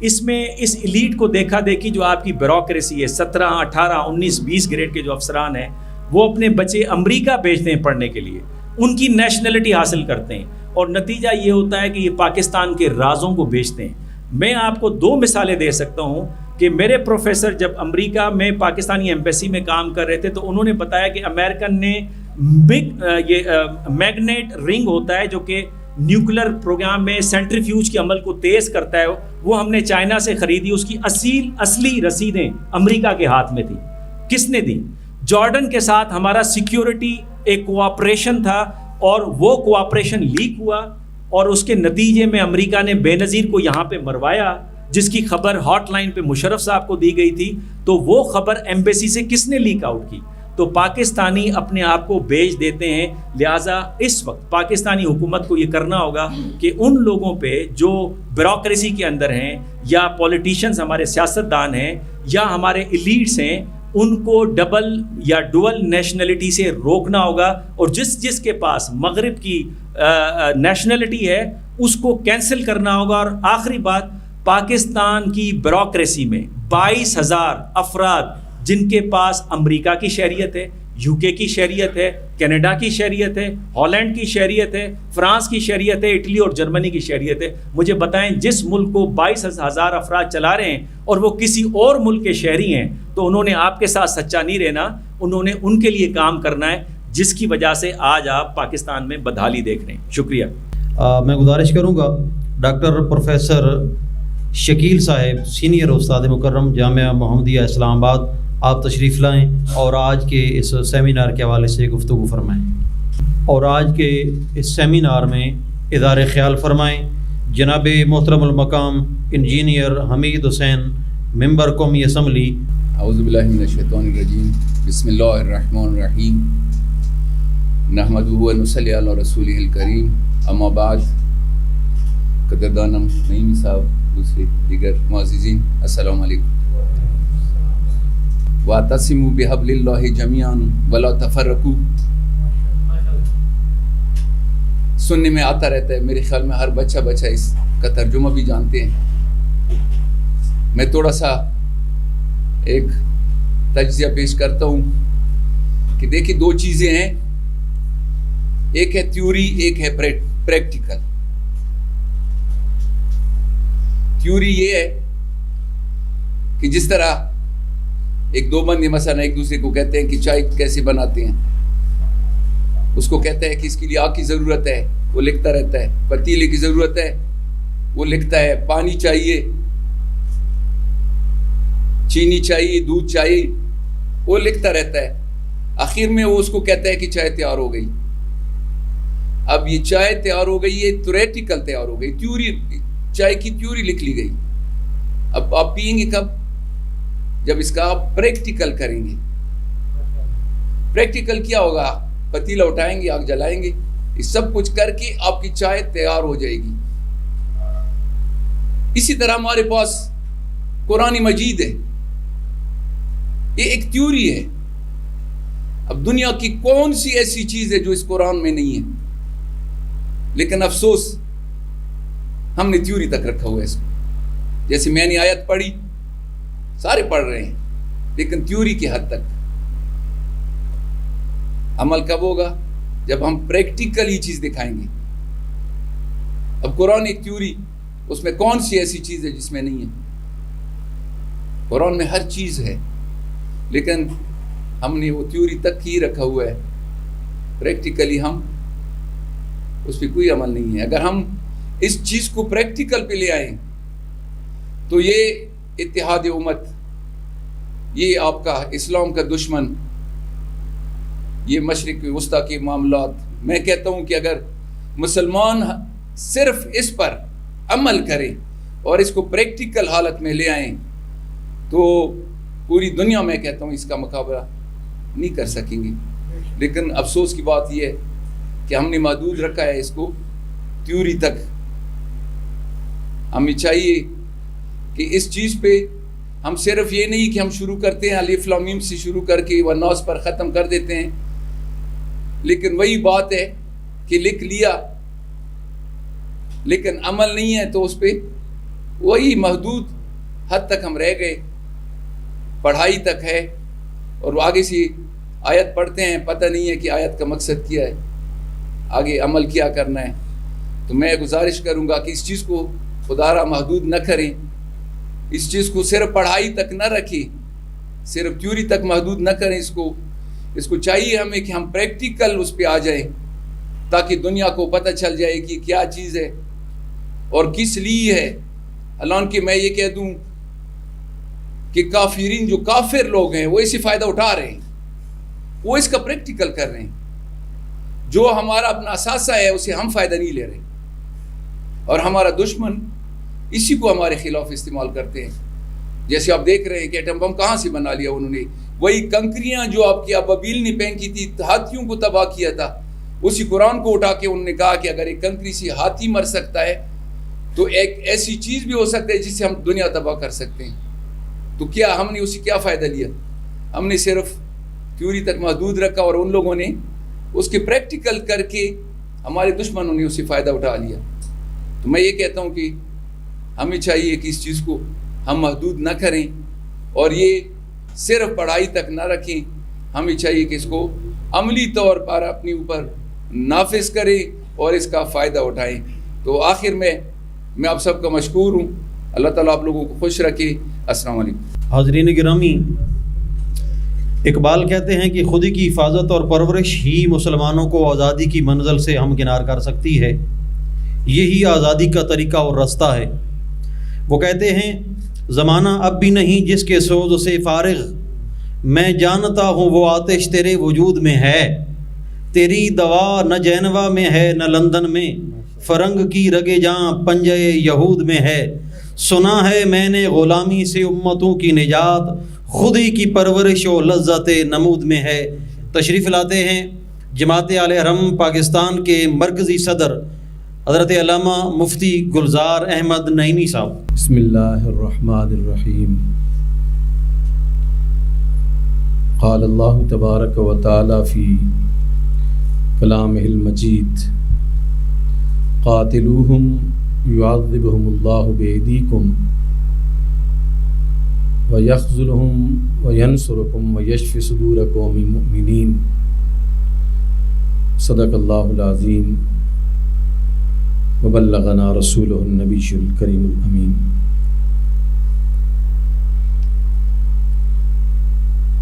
اس میں اس ایلیٹ کو دیکھا دیکھی جو آپ کی بیوروکریسی ہے، 17 18 19 20 گریڈ کے جو افسران ہیں، وہ اپنے بچے امریکہ بھیجتے ہیں پڑھنے کے لیے، ان کی نیشنلٹی حاصل کرتے ہیں، اور نتیجہ یہ ہوتا ہے کہ یہ پاکستان کے رازوں کو بیچتے ہیں. میں آپ کو 2 مثالیں دے سکتا ہوں کہ میرے پروفیسر جب امریکہ میں پاکستانی ایمبیسی میں کام کر رہے تھے تو انہوں نے بتایا کہ امریکن نے میگنیٹ رنگ ہوتا ہے جو کہ نیوکلر پروگرام میں سینٹریفیوج کے عمل کو تیز کرتا ہے، وہ ہم نے چائنا سے خریدی. اس کی اصلی رسیدیں امریکہ کے ہاتھ میں تھی. کس نے دی؟ جارڈن کے ساتھ ہمارا سیکیورٹی ایک کوآپریشن تھا، اور وہ کوآپریشن لیک ہوا، اور اس کے نتیجے میں امریکہ نے بے نظیر کو یہاں پہ مروایا، جس کی خبر ہاٹ لائن پہ مشرف صاحب کو دی گئی تھی. تو وہ خبر ایمبیسی سے کس نے لیک آؤٹ کی؟ تو پاکستانی اپنے آپ کو بیچ دیتے ہیں. لہٰذا اس وقت پاکستانی حکومت کو یہ کرنا ہوگا کہ ان لوگوں پہ جو بیوروکریسی کے اندر ہیں، یا پولیٹیشینز ہمارے سیاستدان ہیں، یا ہمارے ایلیٹس ہیں، ان کو ڈبل یا ڈوئل نیشنلٹی سے روکنا ہوگا، اور جس کے پاس مغرب کی نیشنلٹی ہے اس کو کینسل کرنا ہوگا. اور آخری بات، پاکستان کی بیوروکریسی میں 22,000 افراد جن کے پاس امریکہ کی شہریت ہے، یو کے کی شہریت ہے، کینیڈا کی شہریت ہے، ہالینڈ کی شہریت ہے، فرانس کی شہریت ہے، اٹلی اور جرمنی کی شہریت ہے. مجھے بتائیں، جس ملک کو 22,000 افراد چلا رہے ہیں اور وہ کسی اور ملک کے شہری ہیں، تو انہوں نے آپ کے ساتھ سچا نہیں رہنا، انہوں نے ان کے لیے کام کرنا ہے، جس کی وجہ سے آج آپ پاکستان میں بدحالی دیکھ رہے ہیں. شکریہ. میں گزارش کروں گا ڈاکٹر پروفیسر شکیل صاحب، سینئر استاد مکرم جامعہ محمدیہ اسلام آباد، آپ تشریف لائیں اور آج کے اس سیمینار کے حوالے سے گفتگو فرمائیں. اور آج کے اس سیمینار میں اظہار خیال فرمائیں جناب محترم المقام انجینئر حمید حسین، ممبر قومی اسمبلی. اعوذ باللہ من الشیطان الرجیم، بسم اللہ الرحمن الرحیم، نحمدہ و نصلی علی رسولہ الکریم، اما بعد. قدردانم نعیمی صاحب، دوسرے دیگر معززین، السلام علیکم. وَاعْتَصِمُوا بِحَبْلِ اللَّهِ جَمِيعًا وَلَا تَفَرَّقُوا. سننے میں آتا رہتا ہے، میرے خیال میں ہر بچہ اس کا ترجمہ بھی جانتے ہیں. میں تھوڑا سا ایک تجزیہ پیش کرتا ہوں کہ دیکھیں 2 چیزیں ہیں، ایک ہے تھیوری، ایک ہے پریکٹیکل. تھیوری یہ ہے کہ جس طرح ایک 2 بندے مثلا ایک دوسرے کو کہتے ہیں کہ چائے کیسے بناتے ہیں، اس کو کہتا ہے کہ اس کے لیے آگ کی ضرورت ہے، وہ لکھتا رہتا ہے. پتیلے کی ضرورت ہے، وہ لکھتا ہے. پانی چاہیے، چینی چاہیے، دودھ چاہیے، وہ لکھتا رہتا ہے. آخر میں وہ اس کو کہتا ہے کہ چائے تیار ہو گئی. اب یہ چائے تیار ہو گئی، یہ تھیوریٹیکل تیار ہو گئی، تھیوری، چائے کی تھیوری لکھ لی گئی. اب آپ پئیں گے کب؟ جب اس کا آپ پریکٹیکل کریں گے. پریکٹیکل کیا ہوگا؟ پتیلا اٹھائیں گے, آگ جلائیں گے, یہ سب کچھ کر کے آپ کی چائے تیار ہو جائے گی. اسی طرح ہمارے پاس قرآن مجید ہے, یہ ایک تھیوری ہے. اب دنیا کی کون سی ایسی چیز ہے جو اس قرآن میں نہیں ہے؟ لیکن افسوس ہم نے تھیوری تک رکھا ہوا ہے اس کو. جیسے میں نے آیت پڑھی, سارے پڑھ رہے ہیں, لیکن تھیوری کی حد تک. عمل کب ہوگا؟ جب ہم پریکٹیکل یہ چیز دکھائیں گے. اب قرآن ایک تھیوری, اس میں کون سی ایسی چیز ہے جس میں نہیں ہے؟ قرآن میں ہر چیز ہے, لیکن ہم نے وہ تھیوری تک ہی رکھا ہوا ہے. پریکٹیکلی ہم اس پہ کوئی عمل نہیں ہے. اگر ہم اس چیز کو پریکٹیکل پہ لے آئیں تو یہ اتحاد امت, یہ آپ کا اسلام کا دشمن, یہ مشرق وسطیٰ کے معاملات, میں کہتا ہوں کہ اگر مسلمان صرف اس پر عمل کریں اور اس کو پریکٹیکل حالت میں لے آئیں تو پوری دنیا میں کہتا ہوں اس کا مقابلہ نہیں کر سکیں گے. لیکن افسوس کی بات یہ ہے کہ ہم نے محدود رکھا ہے اس کو تھیوری تک. ہمیں چاہیے کہ اس چیز پہ ہم صرف یہ نہیں کہ ہم شروع کرتے ہیں الف لام میم سے شروع کر کے والناس پر ختم کر دیتے ہیں, لیکن وہی بات ہے کہ لکھ لیا لیکن عمل نہیں ہے تو اس پہ وہی محدود حد تک ہم رہ گئے. پڑھائی تک ہے اور آگے سے آیت پڑھتے ہیں, پتہ نہیں ہے کہ آیت کا مقصد کیا ہے, آگے عمل کیا کرنا ہے. تو میں گزارش کروں گا کہ اس چیز کو خدا را محدود نہ کریں, اس چیز کو صرف پڑھائی تک نہ رکھیں, صرف تھیوری تک محدود نہ کریں. اس کو چاہیے ہمیں کہ ہم پریکٹیکل اس پہ آ جائیں تاکہ دنیا کو پتہ چل جائے کہ کیا چیز ہے اور کس لیے ہے. الان کہ میں یہ کہہ دوں کہ کافرین, جو کافر لوگ ہیں, وہ اسی فائدہ اٹھا رہے ہیں, وہ اس کا پریکٹیکل کر رہے ہیں. جو ہمارا اپنا اثاثہ ہے اسے ہم فائدہ نہیں لے رہے, اور ہمارا دشمن اسی کو ہمارے خلاف استعمال کرتے ہیں. جیسے آپ دیکھ رہے ہیں کہ ایٹم بم کہاں سے بنا لیا انہوں نے, وہی کنکریاں جو آپ کی ابابیل نے پھینکی تھی, ہاتھیوں کو تباہ کیا تھا, اسی قرآن کو اٹھا کے انہوں نے کہا کہ اگر ایک کنکری سے ہاتھی مر سکتا ہے تو ایک ایسی چیز بھی ہو سکتا ہے جس سے ہم دنیا تباہ کر سکتے ہیں. تو کیا ہم نے اسی کیا فائدہ لیا؟ ہم نے صرف تھیوری تک محدود رکھا اور ان لوگوں نے اس کے پریکٹیکل کر کے ہمارے دشمنوں نے اسی فائدہ اٹھا لیا. تو میں یہ کہتا ہوں کہ ہمیں چاہیے کہ اس چیز کو ہم محدود نہ کریں اور یہ صرف پڑھائی تک نہ رکھیں. ہمیں چاہیے کہ اس کو عملی طور پر اپنے اوپر نافذ کریں اور اس کا فائدہ اٹھائیں. تو آخر میں آپ سب کا مشکور ہوں. اللہ تعالیٰ آپ لوگوں کو خوش رکھے. السلام علیکم. حاضرین گرامی, اقبال کہتے ہیں کہ خودی کی حفاظت اور پرورش ہی مسلمانوں کو آزادی کی منزل سے ہمکنار کر سکتی ہے. یہی آزادی کا طریقہ اور راستہ ہے. وہ کہتے ہیں زمانہ اب بھی نہیں جس کے سوز سے فارغ, میں جانتا ہوں وہ آتش تیرے وجود میں ہے. تیری دوا نہ جینوا میں ہے نہ لندن میں, فرنگ کی رگے جاں پنجے یہود میں ہے. سنا ہے میں نے غلامی سے امتوں کی نجات, خودی کی پرورش و لذت نمود میں ہے. تشریف لاتے ہیں جماعت اہل حرم پاکستان کے مرکزی صدر حضرت علامہ مفتی گلزار احمد نعیمی صاحب. بسم اللہ الرحمن الرحیم. قال اللہ تبارک و تعالی فی کلامہ المجید قاتلوہم یعذبہم اللہ بایدیکم ویخذلہم وینصرکم ویشفی صدور قوم مؤمنین. صدق اللہ العظیم وبلغنا رسولہ النبی الکریم الامین.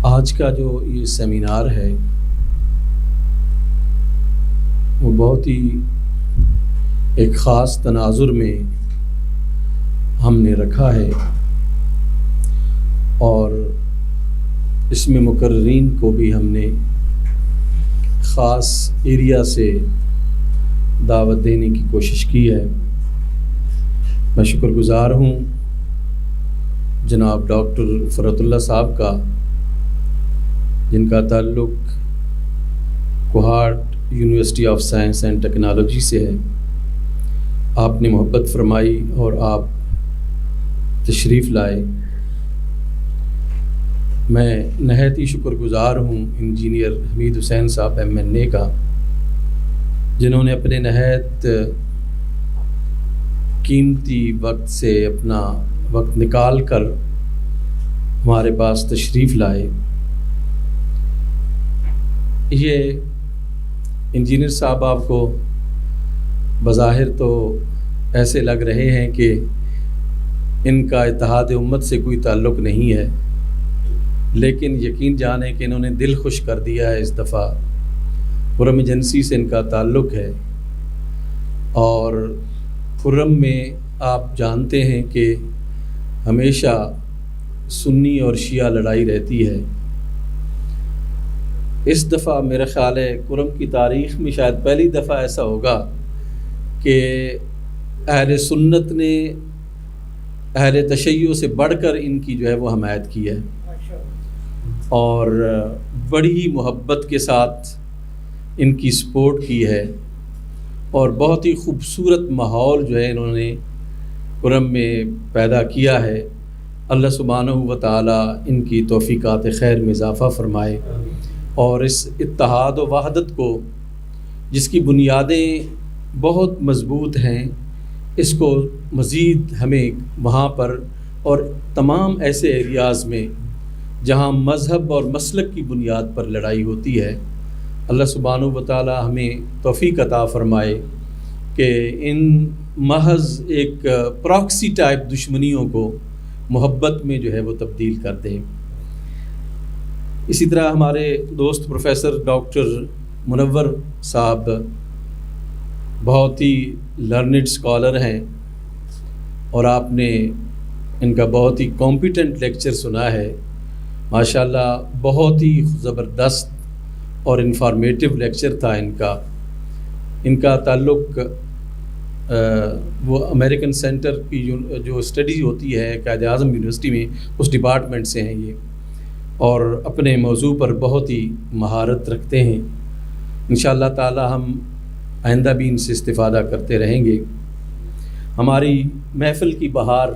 آج کا جو یہ سیمینار ہے وہ بہت ہی ایک خاص تناظر میں ہم نے رکھا ہے, اور اس میں مقررین کو بھی ہم نے خاص ایریا سے دعوت دینے کی کوشش کی ہے. میں شکر گزار ہوں جناب ڈاکٹر فرحت اللہ صاحب کا، جن کا تعلق Kohat university of science and technology سے ہے، آپ نے محبت فرمائی اور آپ تشریف لائے۔ میں نہایت ہی شکر گزار ہوں انجینئر حمید حسین صاحب MNA کا، جنہوں نے اپنے نہایت قیمتی وقت سے اپنا وقت نکال کر ہمارے پاس تشریف لائے۔ یہ انجینئر صاحب آپ کو بظاہر تو ایسے لگ رہے ہیں کہ ان کا اتحاد امت سے کوئی تعلق نہیں ہے، لیکن یقین جانیں کہ انہوں نے دل خوش کر دیا ہے۔ اس دفعہ خرم ایجنسی سے ان کا تعلق ہے، اور خرم میں آپ جانتے ہیں کہ ہمیشہ سنی اور شیعہ لڑائی رہتی ہے۔ اس دفعہ میرا خیال ہے خرم کی تاریخ میں شاید پہلی دفعہ ایسا ہوگا کہ اہل سنت نے اہل تشیع سے بڑھ کر ان کی جو ہے وہ حمایت کی ہے، اور بڑی ہی محبت کے ساتھ ان کی سپورٹ کی ہے، اور بہت ہی خوبصورت ماحول جو ہے انہوں نے خرم میں پیدا کیا ہے۔ اللہ سبحانہ و تعالی ان کی توفیقات خیر میں اضافہ فرمائے، اور اس اتحاد و وحدت کو، جس کی بنیادیں بہت مضبوط ہیں، اس کو مزید ہمیں وہاں پر اور تمام ایسے ایریاز میں جہاں مذہب اور مسلک کی بنیاد پر لڑائی ہوتی ہے، اللہ سبحانہ و تعالی ہمیں توفیق عطا فرمائے کہ ان محض ایک پراکسی ٹائپ دشمنیوں کو محبت میں جو ہے وہ تبدیل کر دیں۔ اسی طرح ہمارے دوست پروفیسر ڈاکٹر منور صاحب بہت ہی لرنڈ اسکالر ہیں، اور آپ نے ان کا بہت ہی کمپیٹنٹ لیکچر سنا ہے، ماشاءاللہ بہت ہی زبردست اور انفارمیٹیو لیکچر تھا ان کا تعلق وہ امریکن سینٹر کی جو اسٹڈی ہوتی ہے قائد اعظم یونیورسٹی میں، اس ڈپارٹمنٹ سے ہیں یہ، اور اپنے موضوع پر بہت ہی مہارت رکھتے ہیں۔ انشاءاللہ تعالی ہم آئندہ بھی ان سے استفادہ کرتے رہیں گے۔ ہماری محفل کی بہار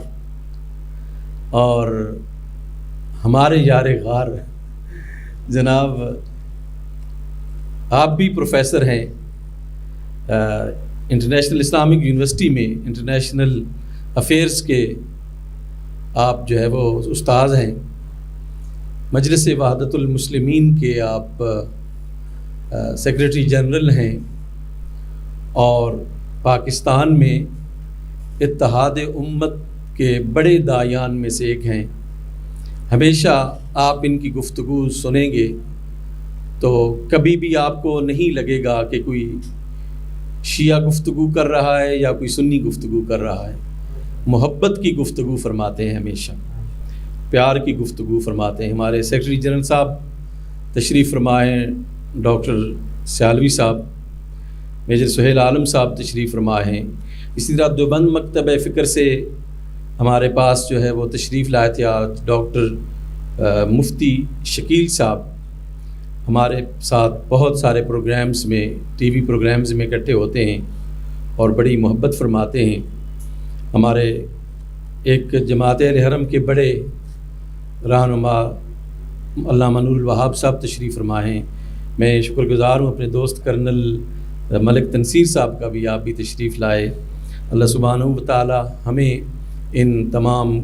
اور ہمارے یار غار جناب، آپ بھی پروفیسر ہیں انٹرنیشنل اسلامک یونیورسٹی میں، انٹرنیشنل افیئرس کے آپ جو ہے وہ استاذ ہیں، مجلس وحدت المسلمین کے آپ سیکریٹری جنرل ہیں، اور پاکستان میں اتحاد امت کے بڑے داعیان میں سے ایک ہیں۔ ہمیشہ آپ ان کی گفتگو سنیں گے تو کبھی بھی آپ کو نہیں لگے گا کہ کوئی شیعہ گفتگو کر رہا ہے یا کوئی سنی گفتگو کر رہا ہے۔ محبت کی گفتگو فرماتے ہیں، ہمیشہ پیار کی گفتگو فرماتے ہیں۔ ہمارے سیکریٹری جنرل صاحب تشریف فرمائے ہیں، ڈاکٹر سیالوی صاحب، میجر سہیل عالم صاحب تشریف فرما ہیں۔ اسی طرح دیوبند مکتبہ فکر سے ہمارے پاس جو ہے وہ تشریف لائے تھے ڈاکٹر مفتی شکیل صاحب، ہمارے ساتھ بہت سارے پروگرامز میں، ٹی وی پروگرامز میں اکٹھے ہوتے ہیں اور بڑی محبت فرماتے ہیں۔ ہمارے ایک جماعت اہل حرم کے بڑے رہنما علامہ نور الوہاب صاحب تشریف فرما ہیں۔ میں شکر گزار ہوں اپنے دوست کرنل ملک تنصیر صاحب کا بھی، آپ بھی تشریف لائے۔ اللہ سبحانہ و تعالی ہمیں ان تمام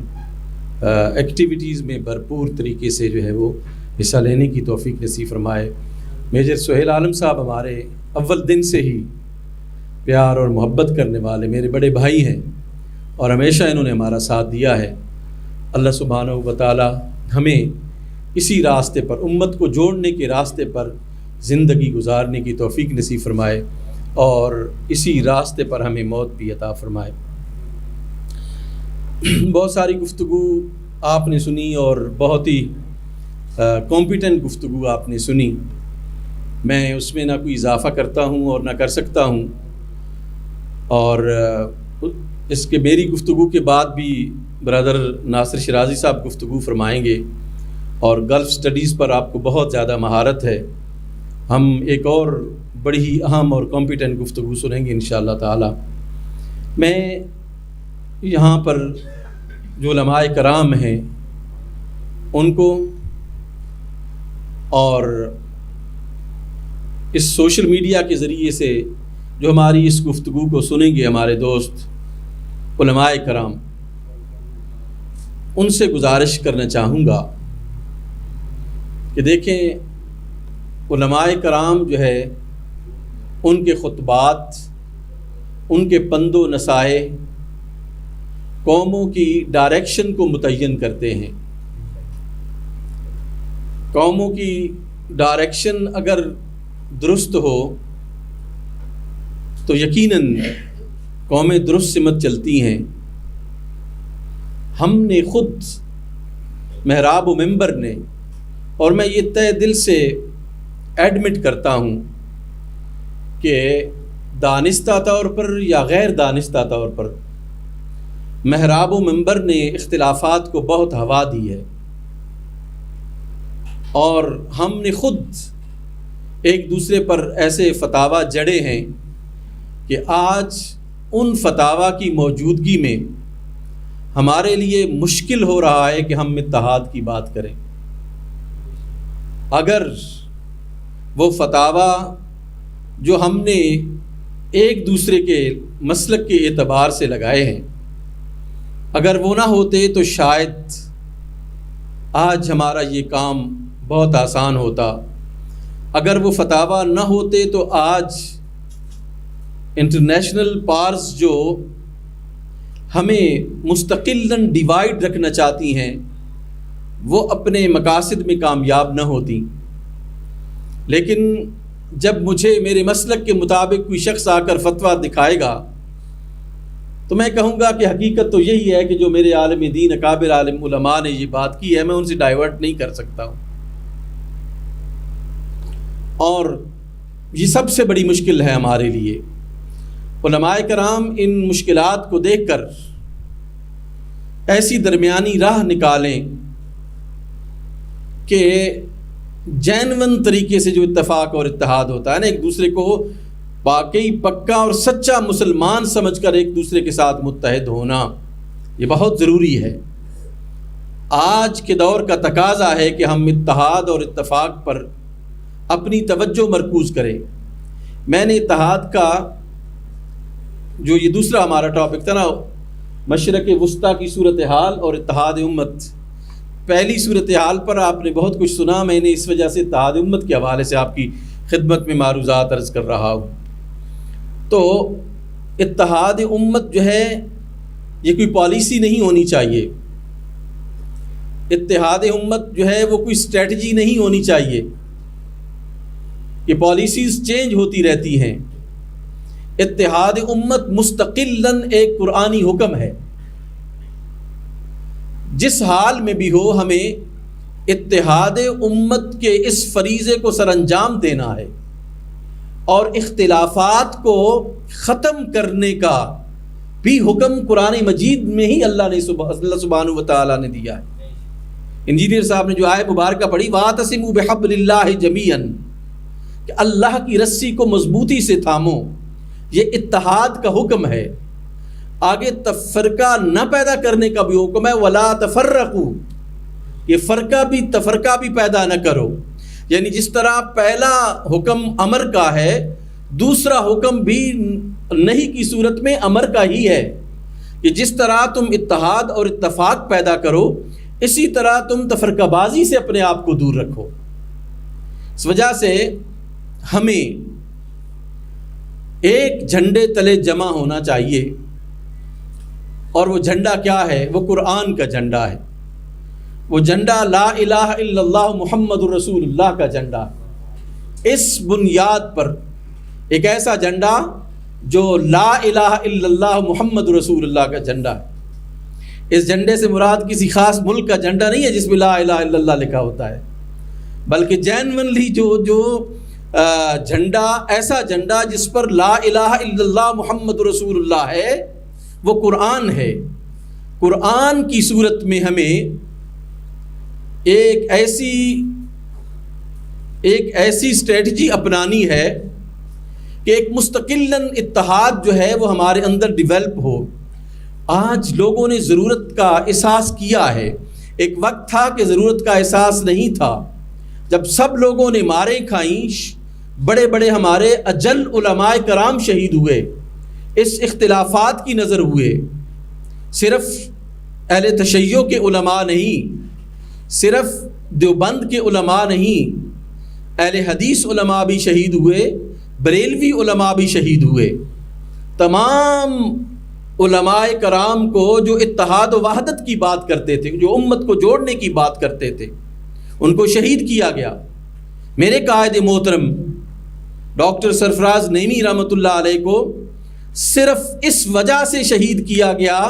ایکٹیویٹیز میں بھرپور طریقے سے جو ہے وہ حصہ لینے کی توفیق نصیب فرمائے۔ میجر سہیل عالم صاحب ہمارے اول دن سے ہی پیار اور محبت کرنے والے میرے بڑے بھائی ہیں، اور ہمیشہ انہوں نے ہمارا ساتھ دیا ہے۔ اللہ سبحانہ و تعالی ہمیں اسی راستے پر، امت کو جوڑنے کے راستے پر زندگی گزارنے کی توفیق نصیب فرمائے، اور اسی راستے پر ہمیں موت بھی عطا فرمائے۔ بہت ساری گفتگو آپ نے سنی، اور بہت ہی کمپیٹنٹ گفتگو آپ نے سنی۔ میں اس میں نہ کوئی اضافہ کرتا ہوں اور نہ کر سکتا ہوں، اور اس کے میری گفتگو کے بعد بھی برادر ناصر شرازی صاحب گفتگو فرمائیں گے اور گلف سٹڈیز پر آپ کو بہت زیادہ مہارت ہے. ہم ایک اور بڑی ہی اہم اور کمپیٹنٹ گفتگو سنیں گے انشاءاللہ تعالی. میں یہاں پر جو علماء کرام ہیں ان کو اور اس سوشل میڈیا کے ذریعے سے جو ہماری اس گفتگو کو سنیں گے ہمارے دوست علماء کرام، ان سے گزارش کرنا چاہوں گا کہ دیکھیں علماء کرام جو ہے ان کے خطبات، ان کے پند و نصائح قوموں کی ڈائریکشن کو متعین کرتے ہیں. قوموں کی ڈائریکشن اگر درست ہو تو یقیناً قومیں درست سمت چلتی ہیں. ہم نے خود محراب و منبر نے، اور میں یہ تہ دل سے ایڈمٹ کرتا ہوں کہ دانستہ طور پر یا غیر دانستہ طور پر محراب و منبر نے اختلافات کو بہت ہوا دی ہے، اور ہم نے خود ایک دوسرے پر ایسے فتاویٰ جڑے ہیں کہ آج ان فتاویٰ کی موجودگی میں ہمارے لیے مشکل ہو رہا ہے کہ ہم اتحاد کی بات کریں. اگر وہ فتاویٰ جو ہم نے ایک دوسرے کے مسلک کے اعتبار سے لگائے ہیں، اگر وہ نہ ہوتے تو شاید آج ہمارا یہ کام بہت آسان ہوتا. اگر وہ فتاویٰ نہ ہوتے تو آج انٹرنیشنل پاورز جو ہمیں مستقلاً ڈیوائیڈ رکھنا چاہتی ہیں وہ اپنے مقاصد میں کامیاب نہ ہوتی. لیکن جب مجھے میرے مسلک کے مطابق کوئی شخص آ کر فتویٰ دکھائے گا تو میں کہوں گا کہ حقیقت تو یہی ہے کہ جو میرے عالم دین اکابر عالم علماء نے یہ بات کی ہے میں ان سے ڈائیورٹ نہیں کر سکتا ہوں. اور یہ سب سے بڑی مشکل ہے ہمارے لیے. علماء کرام ان مشکلات کو دیکھ کر ایسی درمیانی راہ نکالیں کہ جینون طریقے سے جو اتفاق اور اتحاد ہوتا ہے نا، ایک دوسرے کو واقعی پکا اور سچا مسلمان سمجھ کر ایک دوسرے کے ساتھ متحد ہونا، یہ بہت ضروری ہے. آج کے دور کا تقاضا ہے کہ ہم اتحاد اور اتفاق پر اپنی توجہ مرکوز کریں. میں نے اتحاد کا جو یہ دوسرا ہمارا ٹاپک تھا نا، مشرق وسطیٰ کی صورتحال اور اتحاد امت، پہلی صورتحال پر آپ نے بہت کچھ سنا. میں نے اس وجہ سے اتحاد امت کے حوالے سے آپ کی خدمت میں معروضات عرض کر رہا ہوں. تو اتحاد امت جو ہے یہ کوئی پالیسی نہیں ہونی چاہیے. اتحاد امت جو ہے وہ کوئی اسٹریٹجی نہیں ہونی چاہیے کہ پالیسیز چینج ہوتی رہتی ہیں. اتحاد امت مستقلاً ایک قرآنی حکم ہے. جس حال میں بھی ہو ہمیں اتحاد امت کے اس فریضے کو سر انجام دینا ہے، اور اختلافات کو ختم کرنے کا بھی حکم قرآن مجید میں ہی اللہ سبحانہ و تعالیٰ نے دیا ہے. انجینئر صاحب نے جو آیت مبارکہ پڑھی وَاعْتَصِمُوا بِحَبْلِ اللَّهِ جَمِيعًا، کہ اللہ کی رسی کو مضبوطی سے تھامو، یہ اتحاد کا حکم ہے. آگے تفرقہ نہ پیدا کرنے کا بھی حکم ہے وَلَا تَفَرَّقُوا، یہ فرقہ بھی تفرقہ بھی پیدا نہ کرو. یعنی جس طرح پہلا حکم امر کا ہے، دوسرا حکم بھی نہیں کی صورت میں امر کا ہی ہے کہ جس طرح تم اتحاد اور اتفاق پیدا کرو اسی طرح تم تفرقہ بازی سے اپنے آپ کو دور رکھو. اس وجہ سے ہمیں ایک جھنڈے تلے جمع ہونا چاہیے، اور وہ جھنڈا کیا ہے؟ وہ قرآن کا جھنڈا ہے. وہ جھنڈا لا الہ الا اللہ محمد رسول اللہ کا جھنڈا. اس بنیاد پر ایک ایسا جھنڈا جو لا الہ الا اللہ محمد رسول اللہ کا جھنڈا ہے. اس جھنڈے سے مراد کسی خاص ملک کا جھنڈا نہیں ہے جس میں لا الہ الا اللہ لکھا ہوتا ہے، بلکہ جینونلی جو جھنڈا، ایسا جھنڈا جس پر لا الہ الا اللہ محمد رسول اللہ ہے، وہ قرآن ہے. قرآن کی صورت میں ہمیں ایک ایسی اسٹریٹجی اپنانی ہے کہ ایک مستقلاً اتحاد جو ہے وہ ہمارے اندر ڈیولپ ہو. آج لوگوں نے ضرورت کا احساس کیا ہے. ایک وقت تھا کہ ضرورت کا احساس نہیں تھا، جب سب لوگوں نے ماریں کھائیں، بڑے بڑے ہمارے اجل علماء کرام شہید ہوئے، اس اختلافات کی نظر ہوئے. صرف اہل تشیع کے علماء نہیں، صرف دیوبند کے علماء نہیں، اہل حدیث علماء بھی شہید ہوئے، بریلوی علماء بھی شہید ہوئے. تمام علماء کرام کو جو اتحاد و وحدت کی بات کرتے تھے، جو امت کو جوڑنے کی بات کرتے تھے، ان کو شہید کیا گیا. میرے قائد محترم ڈاکٹر سرفراز نعیمی رحمۃ اللہ علیہ کو صرف اس وجہ سے شہید کیا گیا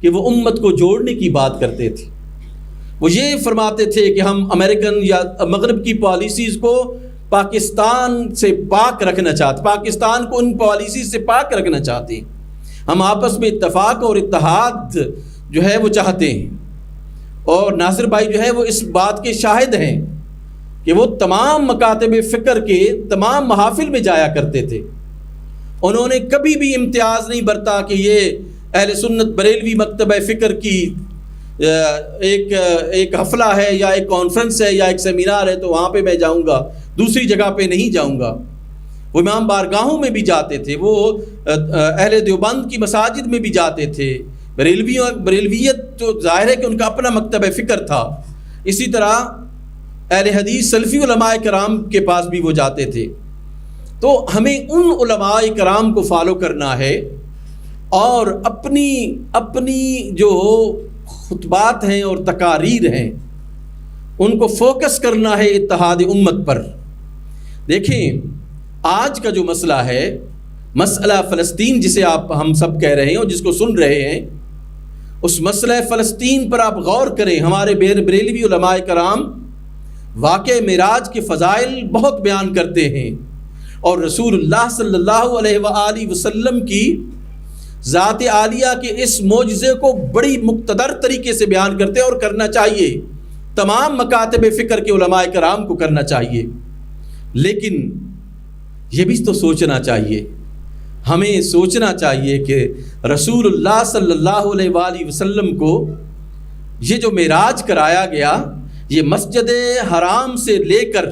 کہ وہ امت کو جوڑنے کی بات کرتے تھے. وہ یہ فرماتے تھے کہ ہم امریکن یا مغرب کی پالیسیز کو پاکستان سے پاک رکھنا چاہتے، پاکستان کو ان پالیسیز سے پاک رکھنا چاہتے ہیں. ہم آپس میں اتفاق اور اتحاد جو ہے وہ چاہتے ہیں. اور ناصر بھائی جو ہے وہ اس بات کے شاہد ہیں کہ وہ تمام مکاتب فکر کے تمام محافل میں جایا کرتے تھے. انہوں نے کبھی بھی امتیاز نہیں برتا کہ یہ اہل سنت بریلوی مکتبہ فکر کی ایک حفلہ ہے یا ایک کانفرنس ہے یا ایک سیمینار ہے تو وہاں پہ میں جاؤں گا، دوسری جگہ پہ نہیں جاؤں گا. وہ امام بارگاہوں میں بھی جاتے تھے، وہ اہل دیوبند کی مساجد میں بھی جاتے تھے. بریلویت تو ظاہر ہے کہ ان کا اپنا مکتبہ فکر تھا. اسی طرح اہل حدیث سلفی علماء کرام کے پاس بھی وہ جاتے تھے. تو ہمیں ان علماء کرام کو فالو کرنا ہے اور اپنی جو خطبات ہیں اور تقاریر ہیں ان کو فوکس کرنا ہے اتحاد امت پر. دیکھیں آج کا جو مسئلہ ہے، مسئلہ فلسطین جسے ہم سب کہہ رہے ہیں اور جس کو سن رہے ہیں، اس مسئلہ فلسطین پر آپ غور کریں. ہمارے بریلوی علماء کرام واقع معراج کے فضائل بہت بیان کرتے ہیں اور رسول اللہ صلی اللہ علیہ وآلہ وسلم کی ذات عالیہ کے اس معجزے کو بڑی مقتدر طریقے سے بیان کرتے ہیں اور کرنا چاہیے. تمام مکاتب فکر کے علماء کرام کو کرنا چاہیے. لیکن یہ بھی تو سوچنا چاہیے، ہمیں سوچنا چاہیے کہ رسول اللہ صلی اللہ علیہ وآلہ وسلم کو یہ جو معراج کرایا گیا، یہ مسجد حرام سے لے کر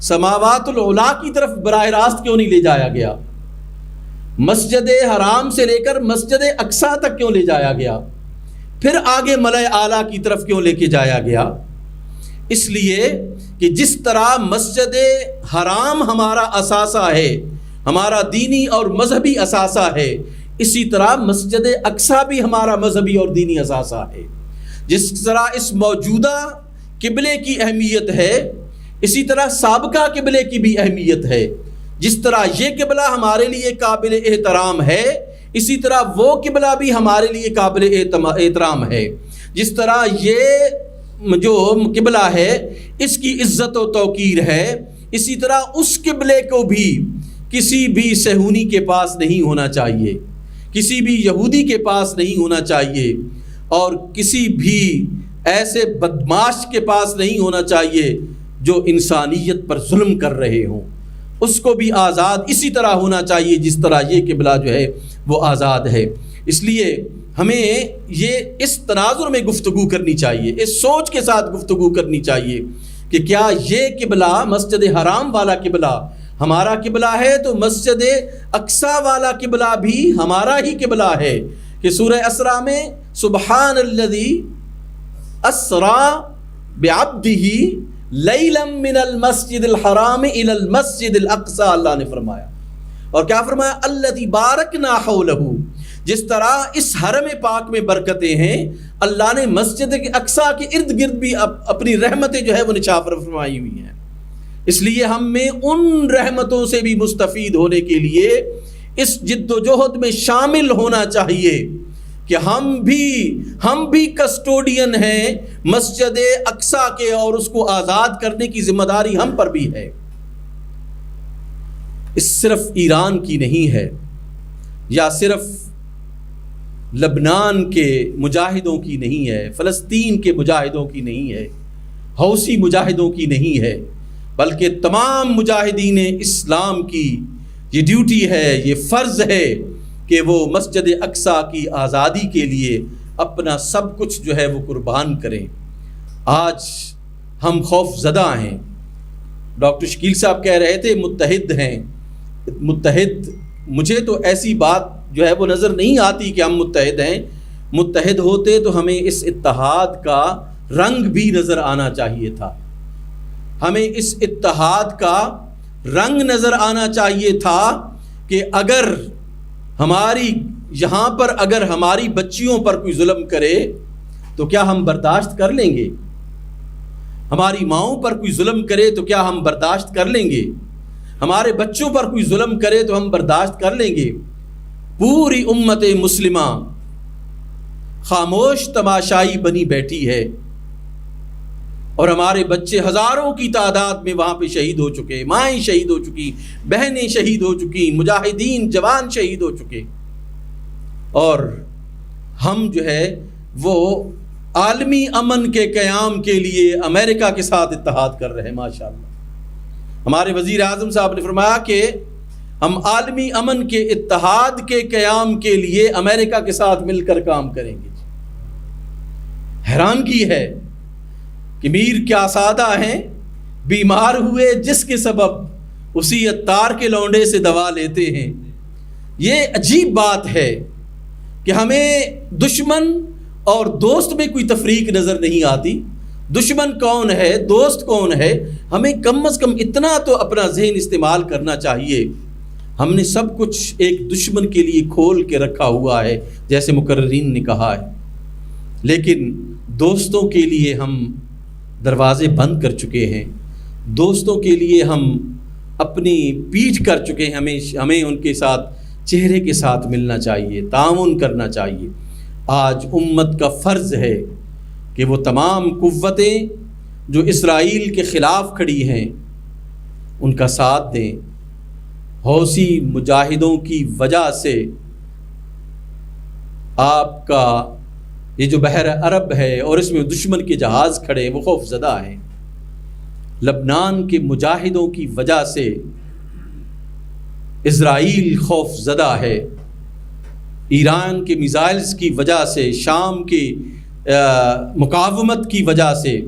سماوات العلا کی طرف براہ راست کیوں نہیں لے جایا گیا؟ مسجد حرام سے لے کر مسجد اقصیٰ تک کیوں لے جایا گیا؟ پھر آگے ملأ اعلیٰ کی طرف کیوں لے کے جایا گیا؟ اس لیے کہ جس طرح مسجد حرام ہمارا اثاثہ ہے، ہمارا دینی اور مذہبی اثاثہ ہے، اسی طرح مسجد اقصیٰ بھی ہمارا مذہبی اور دینی اثاثہ ہے. جس طرح اس موجودہ قبلے کی اہمیت ہے، اسی طرح سابقہ قبلے کی بھی اہمیت ہے. جس طرح یہ قبلہ ہمارے لیے قابل احترام ہے، اسی طرح وہ قبلہ بھی ہمارے لیے قابل احترام ہے. جس طرح یہ جو قبلہ ہے اس کی عزت و توقیر ہے، اسی طرح اس قبلے کو بھی کسی بھی صہیونی کے پاس نہیں ہونا چاہیے، کسی بھی یہودی کے پاس نہیں ہونا چاہیے، اور کسی بھی ایسے بدماش کے پاس نہیں ہونا چاہیے جو انسانیت پر ظلم کر رہے ہوں. اس کو بھی آزاد اسی طرح ہونا چاہیے جس طرح یہ قبلہ جو ہے وہ آزاد ہے. اس لیے ہمیں یہ اس تناظر میں گفتگو کرنی چاہیے، اس سوچ کے ساتھ گفتگو کرنی چاہیے کہ کیا یہ قبلہ مسجد حرام والا قبلہ ہمارا قبلہ ہے تو مسجد اقصیٰ والا قبلہ بھی ہمارا ہی قبلہ ہے. کہ سورہ اسراء میں سبحان الذی اسرا بعبدہ لیلا من المسجد الحرام الى المسجد الاقصی، اللہ نے فرمایا. اور کیا فرمایا؟ الذی بارکنا حولہ. جس طرح اس حرم پاک میں برکتیں ہیں، اللہ نے مسجد اقصیٰ کے ارد گرد بھی اپنی رحمتیں جو ہے وہ نچھاور فرمائی ہوئی ہیں. اس لیے ہم میں ان رحمتوں سے بھی مستفید ہونے کے لیے اس جد و جہد میں شامل ہونا چاہیے کہ ہم بھی کسٹوڈین ہیں مسجد اقصیٰ کے، اور اس کو آزاد کرنے کی ذمہ داری ہم پر بھی ہے. اس صرف ایران کی نہیں ہے یا صرف لبنان کے مجاہدوں کی نہیں ہے، فلسطین کے مجاہدوں کی نہیں ہے، حوثی مجاہدوں کی نہیں ہے، بلکہ تمام مجاہدین اسلام کی یہ ڈیوٹی ہے، یہ فرض ہے کہ وہ مسجد اقصیٰ کی آزادی کے لیے اپنا سب کچھ جو ہے وہ قربان کریں۔ آج ہم خوف زدہ ہیں۔ ڈاکٹر شکیل صاحب کہہ رہے تھے متحد ہیں، متحد، مجھے تو ایسی بات جو ہے وہ نظر نہیں آتی کہ ہم متحد ہیں۔ متحد ہوتے تو ہمیں اس اتحاد کا رنگ بھی نظر آنا چاہیے تھا، ہمیں اس اتحاد کا رنگ نظر آنا چاہیے تھا کہ اگر ہماری یہاں پر اگر ہماری بچیوں پر کوئی ظلم کرے تو کیا ہم برداشت کر لیں گے؟ ہماری ماؤں پر کوئی ظلم کرے تو کیا ہم برداشت کر لیں گے؟ ہمارے بچوں پر کوئی ظلم کرے تو ہم برداشت کر لیں گے؟ پوری امت مسلمہ خاموش تماشائی بنی بیٹھی ہے، اور ہمارے بچے ہزاروں کی تعداد میں وہاں پہ شہید ہو چکے، مائیں شہید ہو چکی، بہنیں شہید ہو چکی، مجاہدین جوان شہید ہو چکے، اور ہم جو ہے وہ عالمی امن کے قیام کے لیے امریکہ کے ساتھ اتحاد کر رہے ہیں۔ ماشاءاللہ ہمارے وزیر اعظم صاحب نے فرمایا کہ ہم عالمی امن کے اتحاد کے قیام کے لیے امریکہ کے ساتھ مل کر کام کریں گے۔ حیرانگی ہے کہ میر کیا سادہ ہیں، بیمار ہوئے جس کے سبب اسی عطار کے لونڈے سے دوا لیتے ہیں۔ یہ عجیب بات ہے کہ ہمیں دشمن اور دوست میں کوئی تفریق نظر نہیں آتی۔ دشمن کون ہے، دوست کون ہے، ہمیں کم از کم اتنا تو اپنا ذہن استعمال کرنا چاہیے۔ ہم نے سب کچھ ایک دشمن کے لیے کھول کے رکھا ہوا ہے جیسے مقررین نے کہا ہے، لیکن دوستوں کے لیے ہم دروازے بند کر چکے ہیں، دوستوں کے لیے ہم اپنی پیٹھ کر چکے ہیں۔ ہمیں ان کے ساتھ چہرے کے ساتھ ملنا چاہیے، تعاون کرنا چاہیے۔ آج امت کا فرض ہے کہ وہ تمام قوتیں جو اسرائیل کے خلاف کھڑی ہیں ان کا ساتھ دیں۔ حوثی مجاہدوں کی وجہ سے آپ کا یہ جو بحر عرب ہے اور اس میں دشمن کے جہاز کھڑے وہ خوف زدہ ہیں۔ لبنان کے مجاہدوں کی وجہ سے اسرائیل خوف زدہ ہے، ایران کے میزائلز کی وجہ سے، شام کی مقاومت کی وجہ سے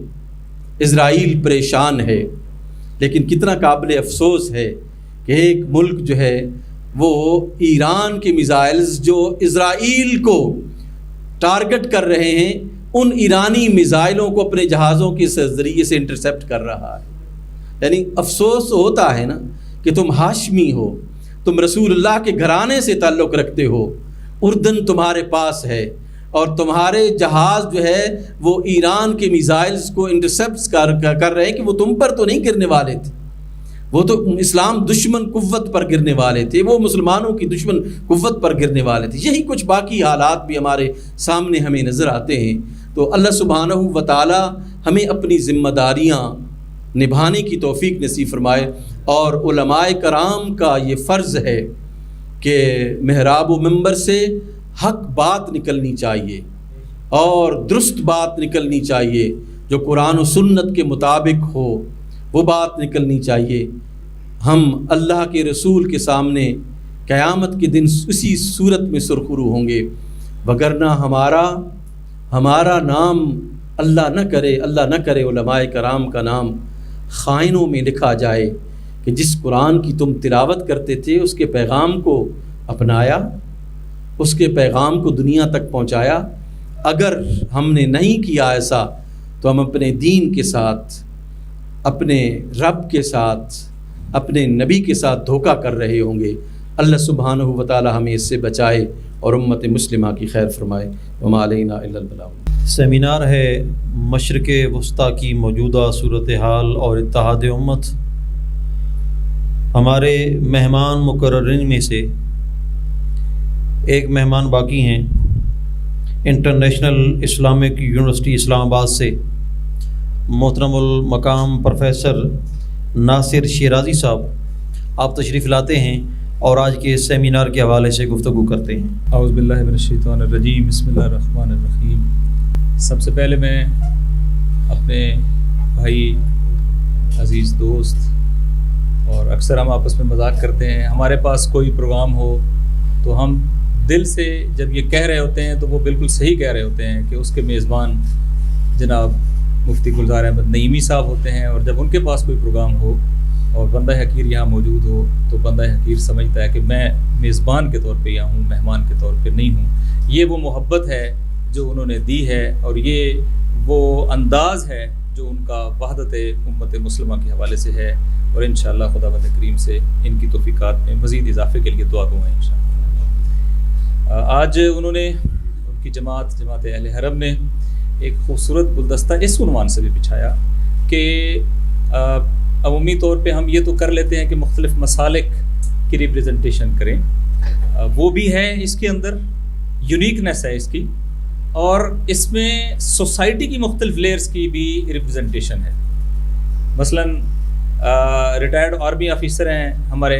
اسرائیل پریشان ہے۔ لیکن کتنا قابل افسوس ہے کہ ایک ملک جو ہے وہ ایران کے میزائلز جو اسرائیل کو ٹارگٹ کر رہے ہیں ان ایرانی میزائلوں کو اپنے جہازوں کے ذریعے سے انٹرسیپٹ کر رہا ہے۔ یعنی افسوس ہوتا ہے نا کہ تم ہاشمی ہو، تم رسول اللہ کے گھرانے سے تعلق رکھتے ہو، اردن تمہارے پاس ہے اور تمہارے جہاز جو ہے وہ ایران کے میزائلز کو انٹرسیپٹ کر رہے ہیں کہ وہ تم پر تو نہیں گرنے والے تھے، وہ تو اسلام دشمن قوت پر گرنے والے تھے، وہ مسلمانوں کی دشمن قوت پر گرنے والے تھے۔ یہی کچھ باقی حالات بھی ہمارے سامنے ہمیں نظر آتے ہیں۔ تو اللہ سبحانہ و تعالی ہمیں اپنی ذمہ داریاں نبھانے کی توفیق نصیب فرمائے، اور علماء کرام کا یہ فرض ہے کہ محراب و منبر سے حق بات نکلنی چاہیے اور درست بات نکلنی چاہیے، جو قرآن و سنت کے مطابق ہو وہ بات نکلنی چاہیے۔ ہم اللہ کے رسول کے سامنے قیامت کے دن اسی صورت میں سرخرو ہوں گے، وگرنہ ہمارا نام اللہ نہ کرے علماء کرام کا نام خائنوں میں لکھا جائے کہ جس قرآن کی تم تلاوت کرتے تھے اس کے پیغام کو اپنایا، اس کے پیغام کو دنیا تک پہنچایا۔ اگر ہم نے نہیں کیا ایسا تو ہم اپنے دین کے ساتھ، اپنے رب کے ساتھ، اپنے نبی کے ساتھ دھوکہ کر رہے ہوں گے۔ اللہ سبحانہ و تعالی ہمیں اس سے بچائے اور امت مسلمہ کی خیر فرمائے۔ وما علینا الا البلاغ۔ سیمینار ہے مشرق وسطیٰ کی موجودہ صورتحال اور اتحاد امت۔ ہمارے مہمان مقررین میں سے ایک مہمان باقی ہیں انٹرنیشنل اسلامک یونیورسٹی اسلام آباد سے محترم المقام پروفیسر ناصر شیرازی صاحب۔ آپ تشریف لاتے ہیں اور آج کے سیمینار کے حوالے سے گفتگو کرتے ہیں۔ اعوذ باللہ من الشیطان الرجیم، بسم اللہ الرحمن الرحیم۔ سب سے پہلے میں اپنے بھائی، عزیز دوست، اور اکثر ہم آپس میں مذاق کرتے ہیں، ہمارے پاس کوئی پروگرام ہو تو ہم دل سے جب یہ کہہ رہے ہوتے ہیں تو وہ بالکل صحیح کہہ رہے ہوتے ہیں کہ اس کے میزبان جناب مفتی گلزار احمد نعیمی صاحب ہوتے ہیں، اور جب ان کے پاس کوئی پروگرام ہو اور بندہ حقیر یہاں موجود ہو تو بندہ حقیر سمجھتا ہے کہ میں میزبان کے طور پہ یہاں ہوں، مہمان کے طور پہ نہیں ہوں۔ یہ وہ محبت ہے جو انہوں نے دی ہے، اور یہ وہ انداز ہے جو ان کا وحدت امت مسلمہ کے حوالے سے ہے، اور انشاءاللہ خداوند کریم سے ان کی توفیقات میں مزید اضافے کے لیے دعا گو ہیں انشاءاللہ۔ آج انہوں نے، ان کی جماعت اہل حرم نے ایک خوبصورت گلدستہ اس عنوان سے بھی بچھایا کہ عمومی طور پہ ہم یہ تو کر لیتے ہیں کہ مختلف مسالک کی ریپریزنٹیشن کریں، وہ بھی ہے اس کے اندر یونیکنیس ہے اس کی، اور اس میں سوسائٹی کی مختلف لیئرز کی بھی ریپریزنٹیشن ہے۔ مثلاً ریٹائرڈ آرمی آفیسر ہیں ہمارے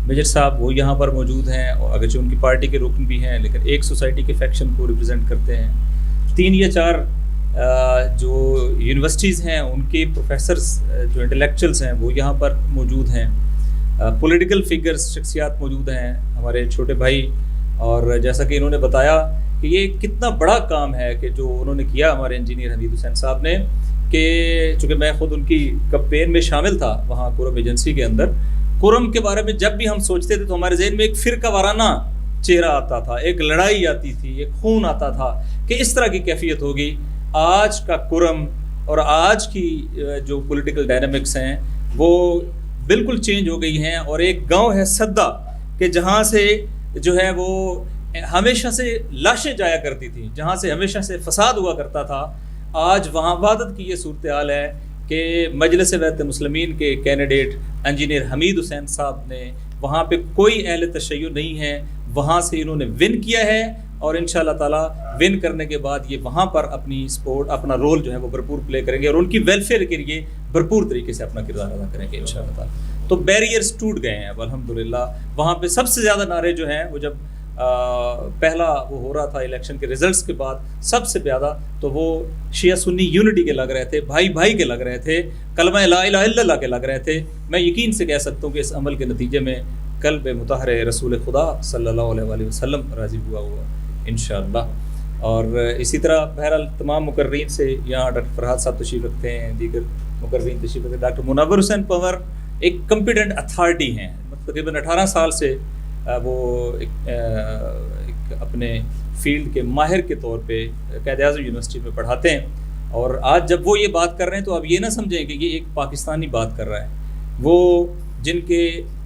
میجر صاحب، وہ یہاں پر موجود ہیں، اور اگرچہ ان کی پارٹی کے رکن بھی ہیں لیکن ایک سوسائٹی کے فیکشن کو ریپرزینٹ کرتے ہیں۔ 3 یا 4 جو یونیورسٹیز ہیں ان کے پروفیسرز جو انٹلیکچوئلس ہیں وہ یہاں پر موجود ہیں، پولیٹیکل فگرز، شخصیات موجود ہیں، ہمارے چھوٹے بھائی، اور جیسا کہ انہوں نے بتایا کہ یہ کتنا بڑا کام ہے کہ جو انہوں نے کیا ہمارے انجینئر حمید حسین صاحب نے، کہ چونکہ میں خود ان کی کمپین میں شامل تھا وہاں کرم ایجنسی کے اندر، کرم کے بارے میں جب بھی ہم سوچتے تھے تو ہمارے ذہن میں ایک فرقہ وارانہ چہرہ آتا تھا، ایک لڑائی آتی تھی، ایک خون آتا تھا کہ اس طرح کی کیفیت ہوگی۔ آج کا کرم اور آج کی جو پولیٹیکل ڈائنامکس ہیں وہ بالکل چینج ہو گئی ہیں، اور ایک گاؤں ہے سدا کہ جہاں سے جو ہے وہ ہمیشہ سے لاشیں جایا کرتی تھیں، جہاں سے ہمیشہ سے فساد ہوا کرتا تھا، آج وہاں وحدت کی یہ صورتحال ہے کہ مجلس وحدت مسلمین کے کینڈیڈیٹ انجینئر حمید حسین صاحب نے وہاں پہ کوئی اہل تشیع نہیں ہے، وہاں سے انہوں نے ون کیا ہے، اور انشاءاللہ تعالیٰ ون کرنے کے بعد یہ وہاں پر اپنی سپورٹ، اپنا رول جو ہے وہ بھرپور پلے کریں گے، اور ان کی ویلفیئر کے لیے بھرپور طریقے سے اپنا کردار ادا کریں گے انشاءاللہ تعالیٰ۔ تو بیریئرز ٹوٹ گئے ہیں اب الحمدللہ۔ وہاں پہ سب سے زیادہ نعرے جو ہیں وہ جب پہلا وہ ہو رہا تھا الیکشن کے ریزلٹس کے بعد، سب سے زیادہ تو وہ شیعہ سنی یونٹی کے لگ رہے تھے، بھائی بھائی کے لگ رہے تھے، کلمہ لا الہ الا اللہ کے لگ رہے تھے۔ میں یقین سے کہہ سکتا ہوں کہ اس عمل کے نتیجے میں قلب مطہر رسول خدا صلی اللہ علیہ وآلہ وسلم راضی ہوا انشاءاللہ۔ اور اسی طرح بہرحال تمام مقررین سے، یہاں ڈاکٹر فرحاد صاحب تشریف رکھتے ہیں، دیگر مقررین تشریف رکھتے ہیں، ڈاکٹر منور حسین پنور ایک کمپیٹنٹ اتھارٹی ہیں، تقریباً 18 سال سے وہ ایک اپنے فیلڈ کے ماہر کے طور پہ قائد اعظم یونیورسٹی میں پڑھاتے ہیں، اور آج جب وہ یہ بات کر رہے ہیں تو آپ یہ نہ سمجھیں کہ یہ ایک پاکستانی بات کر رہا ہے، وہ جن کے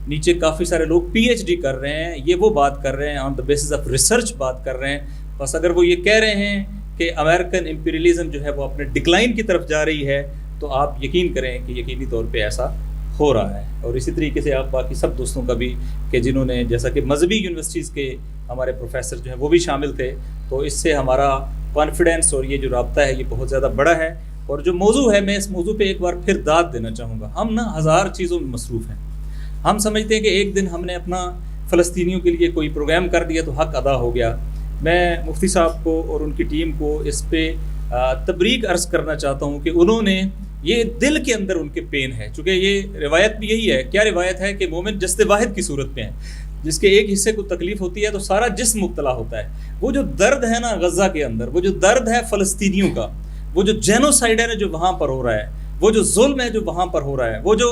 نیچے کافی سارے لوگ پی ایچ ڈی کر رہے ہیں، یہ وہ بات کر رہے ہیں آن دا بیسس آف ریسرچ بات کر رہے ہیں۔ بس اگر وہ یہ کہہ رہے ہیں کہ امریکن امپیریلزم جو ہے وہ اپنے ڈکلائن کی طرف جا رہی ہے، تو آپ یقین کریں کہ یقینی طور پہ ایسا ہو رہا ہے۔ اور اسی طریقے سے آپ باقی سب دوستوں کا بھی کہ جنہوں نے، جیسا کہ مذہبی یونیورسٹیز کے ہمارے پروفیسر جو ہیں وہ بھی شامل تھے، تو اس سے ہمارا کانفیڈنس اور یہ جو رابطہ ہے یہ بہت زیادہ بڑا ہے۔ اور جو موضوع ہے، میں اس موضوع پہ ایک بار پھر داد دینا چاہوں گا۔ ہم نا 1000 چیزوں میں مصروف ہیں، ہم سمجھتے ہیں کہ ایک دن ہم نے اپنا فلسطینیوں کے لیے کوئی پروگرام کر دیا تو حق ادا ہو گیا۔ میں مفتی صاحب کو اور ان کی ٹیم کو اس پہ تبریک عرض کرنا چاہتا ہوں کہ انہوں نے یہ دل کے اندر ان کے پین ہے، چونکہ یہ روایت بھی یہی ہے۔ کیا روایت ہے کہ مومن جسد واحد کی صورت میں ہے، جس کے ایک حصے کو تکلیف ہوتی ہے تو سارا جسم مبتلا ہوتا ہے۔ وہ جو درد ہے نا غزہ کے اندر، وہ جو درد ہے فلسطینیوں کا، وہ جو جینوسائیڈ ہے جو وہاں پر ہو رہا ہے، وہ جو ظلم ہے جو وہاں پر ہو رہا ہے، وہ جو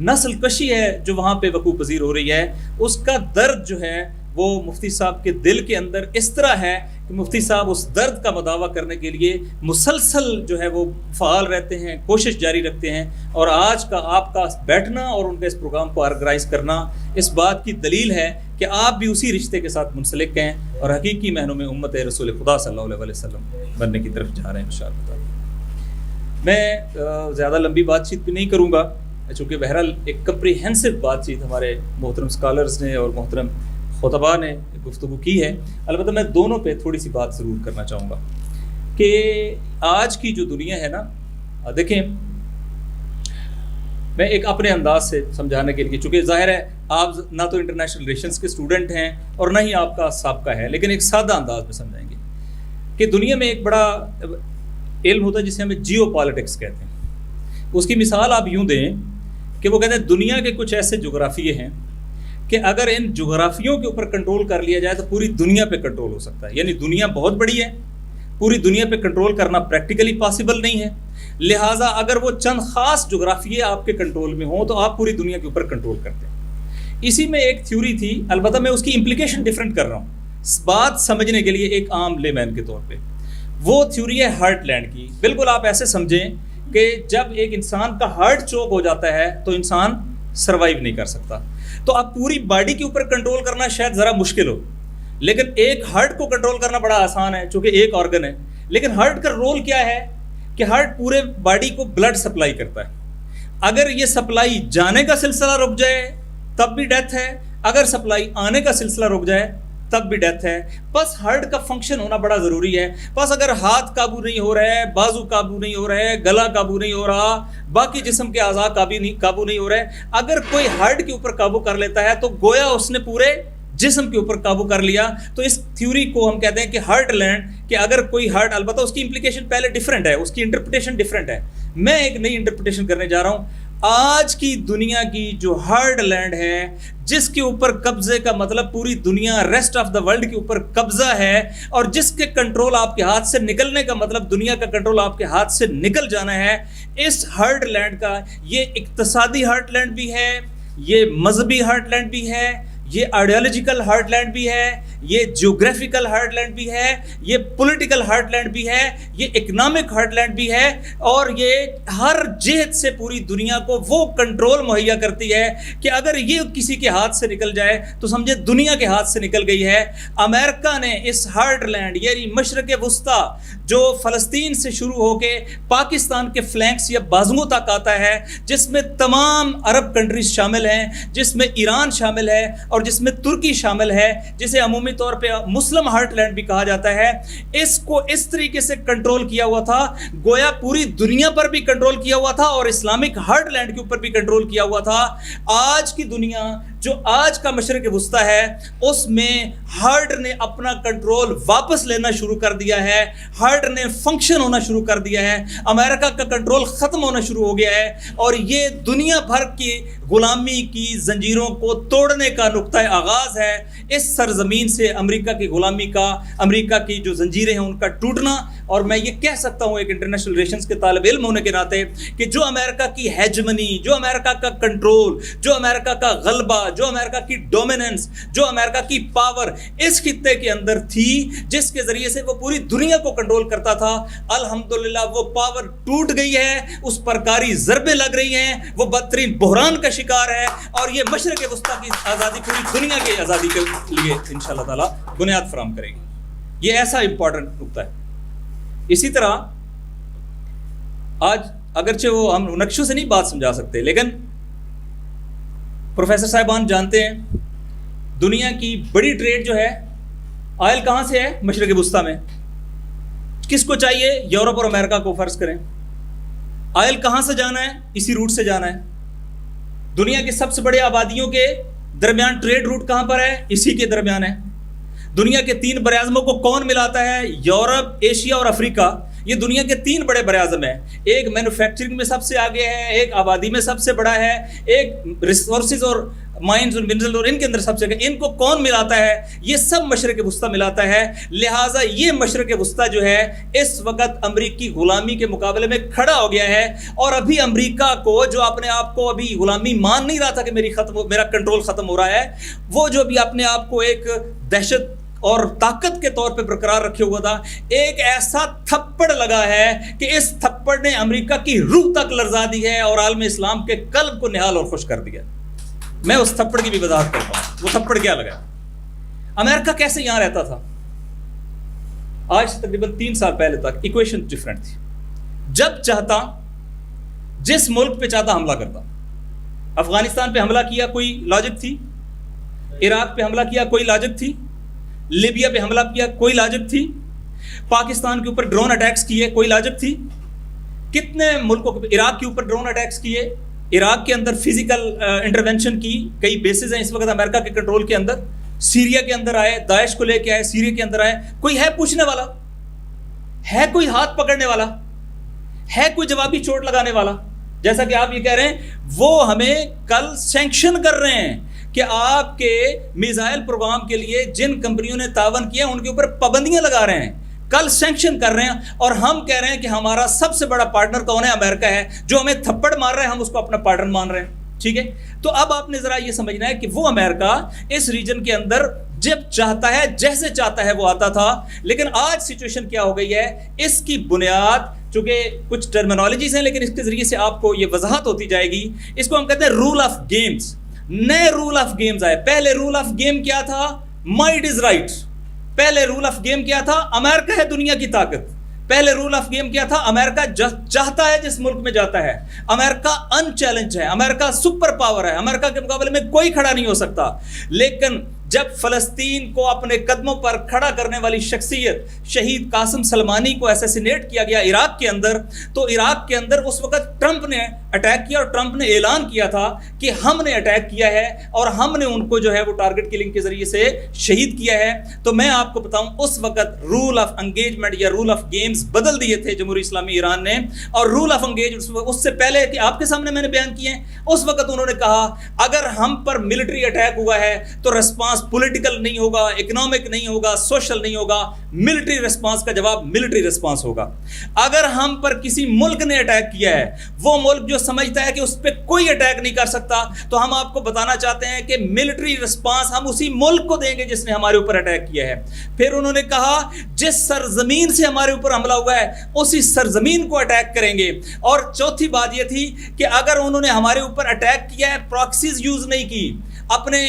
نسل کشی ہے جو وہاں پہ وقوع پذیر ہو رہی ہے، اس کا درد جو ہے وہ مفتی صاحب کے دل کے اندر اس طرح ہے کہ مفتی صاحب اس درد کا مداوع کرنے کے لیے مسلسل جو ہے وہ فعال رہتے ہیں، کوشش جاری رکھتے ہیں۔ اور آج کا آپ کا بیٹھنا اور ان کے اس پروگرام کو آرگنائز کرنا اس بات کی دلیل ہے کہ آپ بھی اسی رشتے کے ساتھ منسلک ہیں اور حقیقی معنوں میں امت رسول خدا صلی اللہ علیہ وسلم بننے کی طرف جا رہے ہیں انشاءاللہ۔ میں زیادہ لمبی بات چیت بھی نہیں کروں گا، چونکہ بہرحال ایک کمپریہنسو بات چیت ہمارے محترم اسکالرز نے اور محترم خطباء نے گفتگو کی ہے۔ البتہ میں دونوں پہ تھوڑی سی بات ضرور کرنا چاہوں گا کہ آج کی جو دنیا ہے نا، دیکھیں میں ایک اپنے انداز سے سمجھانے کے لیے، چونکہ ظاہر ہے آپ نہ تو انٹرنیشنل ریلیشنز کے اسٹوڈنٹ ہیں اور نہ ہی آپ کا سابقہ ہے، لیکن ایک سادہ انداز میں سمجھائیں گے کہ دنیا میں ایک بڑا علم ہوتا ہے جسے ہمیں جیو پالیٹکس کہتے ہیں. اس کی مثال آپ یوں دیں کہ وہ کہتے ہیں دنیا کے کچھ ایسے جغرافیے ہیں کہ اگر ان جغرافیوں کے اوپر کنٹرول کر لیا جائے تو پوری دنیا پہ کنٹرول ہو سکتا ہے. یعنی دنیا بہت بڑی ہے، پوری دنیا پہ کنٹرول کرنا پریکٹیکلی پاسبل نہیں ہے، لہٰذا اگر وہ چند خاص جغرافیے آپ کے کنٹرول میں ہوں تو آپ پوری دنیا کے اوپر کنٹرول کرتے ہیں. اسی میں ایک تھیوری تھی، البتہ میں اس کی امپلیکیشن ڈفرینٹ کر رہا ہوں بات سمجھنے کے لیے ایک عام لے مین کے طور پہ. وہ تھیوری ہے ہارٹ لینڈ کی. بالکل آپ ایسے سمجھیں کہ جب ایک انسان کا ہارٹ چوک ہو جاتا ہے تو انسان سروائیو نہیں کر سکتا. تو اب پوری باڈی کے اوپر کنٹرول کرنا شاید ذرا مشکل ہو، لیکن ایک ہارٹ کو کنٹرول کرنا بڑا آسان ہے چونکہ ایک آرگن ہے. لیکن ہارٹ کا رول کیا ہے کہ ہارٹ پورے باڈی کو بلڈ سپلائی کرتا ہے. اگر یہ سپلائی جانے کا سلسلہ رک جائے تب بھی ڈیتھ ہے، اگر سپلائی آنے کا سلسلہ رک جائے تب بھی ڈیتھ ہے. بس ہارٹ کا فنکشن ہونا بڑا ضروری ہے. بس اگر ہاتھ قابو نہیں ہو رہا ہے، بازو قابو نہیں ہو رہا ہے، گلا قابو نہیں ہو رہا، باقی جسم کے اعضاء قابو نہیں ہو رہے، اگر کوئی ہارٹ کے اوپر قابو کر لیتا ہے تو گویا اس نے پورے جسم کے اوپر قابو کر لیا. تو اس تھیوری کو ہم کہتے ہیں کہ ہارٹ لینڈ، کہ اگر کوئی ہارٹ، البتہ اس کی امپلیکیشن پہلے ڈیفرنٹ ہے، اس کی انٹرپریٹیشن ڈیفرنٹ ہے. میں ایک نئی انٹرپریٹیشن کرنے جا رہا ہوں. آج کی دنیا کی جو ہارڈ لینڈ ہے، جس کے اوپر قبضے کا مطلب پوری دنیا، ریسٹ آف دا ورلڈ کے اوپر قبضہ ہے، اور جس کے کنٹرول آپ کے ہاتھ سے نکلنے کا مطلب دنیا کا کنٹرول آپ کے ہاتھ سے نکل جانا ہے. اس ہارڈ لینڈ کا یہ اقتصادی ہارڈ لینڈ بھی ہے، یہ مذہبی ہارڈ لینڈ بھی ہے، یہ آئیڈیالوجیکل ہارڈ لینڈ بھی ہے، یہ جیوگرافیکل ہارڈ لینڈ بھی ہے، یہ پولیٹیکل ہارڈ لینڈ بھی ہے، یہ اکنامک ہارڈ لینڈ بھی ہے، اور یہ ہر جہت سے پوری دنیا کو وہ کنٹرول مہیا کرتی ہے کہ اگر یہ کسی کے ہاتھ سے نکل جائے تو سمجھے دنیا کے ہاتھ سے نکل گئی ہے. امریکہ نے اس ہارڈ لینڈ یعنی مشرق وسطیٰ جو فلسطین سے شروع ہو کے پاکستان کے فلینکس یا بازوؤں تک آتا ہے، جس میں تمام عرب کنٹریز شامل ہیں، جس میں ایران شامل ہے اور جس میں ترکی شامل ہے، جسے عمومی طور پہ مسلم ہارٹ لینڈ بھی کہا جاتا ہے، اس کو اس طریقے سے کنٹرول کیا ہوا تھا گویا پوری دنیا پر بھی کنٹرول کیا ہوا تھا اور اسلامک ہارٹ لینڈ کے اوپر بھی کنٹرول کیا ہوا تھا. آج کی دنیا جو آج کا مشرق وسطیٰ ہے، اس میں ہارٹ نے اپنا کنٹرول واپس لینا شروع کر دیا ہے، ہارٹ نے فنکشن ہونا شروع کر دیا ہے، امریکہ کا کنٹرول ختم ہونا شروع ہو گیا ہے، اور یہ دنیا بھر کی غلامی کی زنجیروں کو توڑنے کا نقطہ آغاز ہے. اس سرزمین سے امریکہ کی غلامی کا، امریکہ کی جو زنجیریں ہیں ان کا ٹوٹنا. اور میں یہ کہہ سکتا ہوں ایک انٹرنیشنل ریلیشنز کے طالب علم ہونے کے ناطے کہ جو امریکہ کی ہیجمنی، جو امریکہ کا کنٹرول، جو امریکہ کا غلبہ، جو امریکہ کی ڈومیننس، جو امریکہ کی پاور اس خطے کے اندر تھی، جس کے ذریعے سے وہ پوری دنیا کو کنٹرول کرتا تھا، الحمدللہ وہ پاور ٹوٹ گئی ہے، اس پر کاری ضربیں لگ رہی ہیں، وہ بدترین بحران کا شکار ہے، اور یہ مشرق وسطیٰ کی آزادی پوری دنیا کی آزادی کے لیے انشاءاللہ تعالیٰ بنیاد فراہم کرے گی. یہ ایسا امپورٹنٹ نقطہ ہے. اسی طرح آج اگرچہ وہ ہم نقشوں سے نہیں بات سمجھا سکتے، لیکن پروفیسر صاحبان جانتے ہیں دنیا کی بڑی ٹریڈ جو ہے آئل کہاں سے ہے؟ مشرق وسطیٰ میں. کس کو چاہیے؟ یورپ اور امریکہ کو فرض کریں. آئل کہاں سے جانا ہے؟ اسی روٹ سے جانا ہے. دنیا کے سب سے بڑے آبادیوں کے درمیان ٹریڈ روٹ کہاں پر ہے؟ اسی کے درمیان ہے. دنیا کے 3 براعظموں کو کون ملاتا ہے؟ یورپ، ایشیا اور افریقہ. یہ دنیا کے 3 بڑے براعظم ہیں. ایک مینوفیکچرنگ میں سب سے آگے ہے، ایک آبادی میں سب سے بڑا ہے، ایک ریسورسز اور مائنز اور منرل اور ان کے اندر سب سے آگے. ان کو کون ملاتا ہے؟ یہ سب مشرق وسطیٰ ملاتا ہے. لہٰذا یہ مشرق وسطیٰ جو ہے اس وقت امریکی غلامی کے مقابلے میں کھڑا ہو گیا ہے. اور ابھی امریکہ کو جو اپنے آپ کو ابھی غلامی مان نہیں رہا تھا کہ میرا کنٹرول ختم ہو رہا ہے، وہ جو بھی اپنے آپ کو ایک دہشت اور طاقت کے طور پہ برقرار رکھے ہوا تھا، ایک ایسا تھپڑ لگا ہے کہ اس تھپڑ نے امریکہ کی روح تک لرزا دی ہے اور عالم اسلام کے قلب کو نہال اور خوش کر دیا. میں اس تھپڑ کی بھی وضاحت کرتا ہوں. وہ تھپڑ کیا لگا؟ امریکہ کیسے یہاں رہتا تھا؟ آج سے تقریباً 3 سال پہلے تک ایکویشن ڈفرینٹ تھی. جب چاہتا، جس ملک پہ چاہتا حملہ کرتا. افغانستان پہ حملہ کیا کوئی لاجک تھی؟ عراق پہ حملہ کیا کوئی لاجک تھی؟ لیبیا پہ حملہ کیا کوئی لاجک تھی؟ پاکستان کے اوپر ڈرون اٹیکس کیے کوئی لاجک تھی؟ کتنے ملکوں کے عراق کے اوپر ڈرون اٹیکس کیے عراق کے اندر فزیکل انٹرونشن کی کئی بیسز ہیں اس وقت امریکہ کے کنٹرول کے اندر. سیریا کے اندر آئے, داعش کو لے کے آئے, سیریا کے اندر آئے. کوئی ہے پوچھنے والا؟ ہے کوئی ہاتھ پکڑنے والا؟ ہے کوئی جوابی چوٹ لگانے والا؟ جیسا کہ آپ یہ کہہ رہے ہیں وہ ہمیں کل سینکشن کر رہے ہیں کہ آپ کے میزائل پروگرام کے لیے جن کمپنیوں نے تعاون کیا ان کے اوپر پابندیاں لگا رہے ہیں, کل سینکشن کر رہے ہیں. اور ہم کہہ رہے ہیں کہ ہمارا سب سے بڑا پارٹنر کون ہے؟ امریکہ ہے, جو ہمیں تھپڑ مار رہا ہے ہم اس کو اپنا پارٹنر مان رہے ہیں. ٹھیک ہے, تو اب آپ نے ذرا یہ سمجھنا ہے کہ وہ امریکہ اس ریجن کے اندر جب چاہتا ہے جیسے چاہتا ہے وہ آتا تھا, لیکن آج سچویشن کیا ہو گئی ہے, اس کی بنیاد چونکہ کچھ ٹرمینالوجیز ہیں لیکن اس کے ذریعے سے آپ کو یہ وضاحت ہوتی جائے گی. اس کو ہم کہتے ہیں رول آف گیمز. نئے رول آف گیمز آئے. پہلے رول آف گیم کیا تھا؟ Might is right. پہلے رول آف گیم کیا تھا؟ امریکہ ہے دنیا کی طاقت. پہلے رول آف گیم کیا تھا؟ امریکہ چاہتا ہے جس ملک میں جاتا ہے. امریکہ ان چیلنج ہے, امریکہ سپر پاور ہے, امریکہ کے مقابلے میں کوئی کھڑا نہیں ہو سکتا. لیکن جب فلسطین کو اپنے قدموں پر کھڑا کرنے والی شخصیت شہید قاسم سلمانی کو ایسیسینیٹ کیا گیا عراق کے اندر, تو عراق کے اندر اس وقت ٹرمپ نے اٹیک کیا اور ٹرمپ نے اعلان کیا تھا کہ ہم نے اٹیک کیا ہے اور ہم نے ان کو جو ہے وہ ٹارگٹ کلنگ کے ذریعے سے شہید کیا ہے. تو میں آپ کو بتاؤں اس وقت رول آف انگیجمنٹ یا رول آف گیمز بدل دیے تھے جمہوری اسلامی ایران نے. اور رول آف انگیجمنٹ اس سے پہلے کہ آپ کے سامنے میں نے بیان کیے ہیں, اس وقت انہوں نے کہا اگر ہم پر ملٹری اٹیک ہوا ہے تو رسپانس پولیٹیکل نہیں ہوگا, اکنامک نہیں ہوگا, سوشل نہیں ہوگا, ملٹری رسپانس کا جواب ملٹری رسپانس ہوگا. اگر ہم پر کسی ملک نے اٹیک کیا ہے, وہ ملک جو سمجھتا ہے کہ اس پہ کوئی اٹیک نہیں کر سکتا, تو ہم آپ کو بتانا چاہتے ہیں کہ ملٹری رسپانس ہم اسی ملک کو دیں گے جس نے ہمارے اوپر اٹیک کیا ہے. پھر انہوں نے کہا جس سرزمین سے ہمارے اوپر حملہ ہوا ہے اسی سرزمین کو اٹیک کریں گے. اور چوتھی بات یہ تھی کہ اگر انہوں نے ہمارے اوپر اٹیک کیا ہے, پراکسیز یوز نہیں کی, اپنے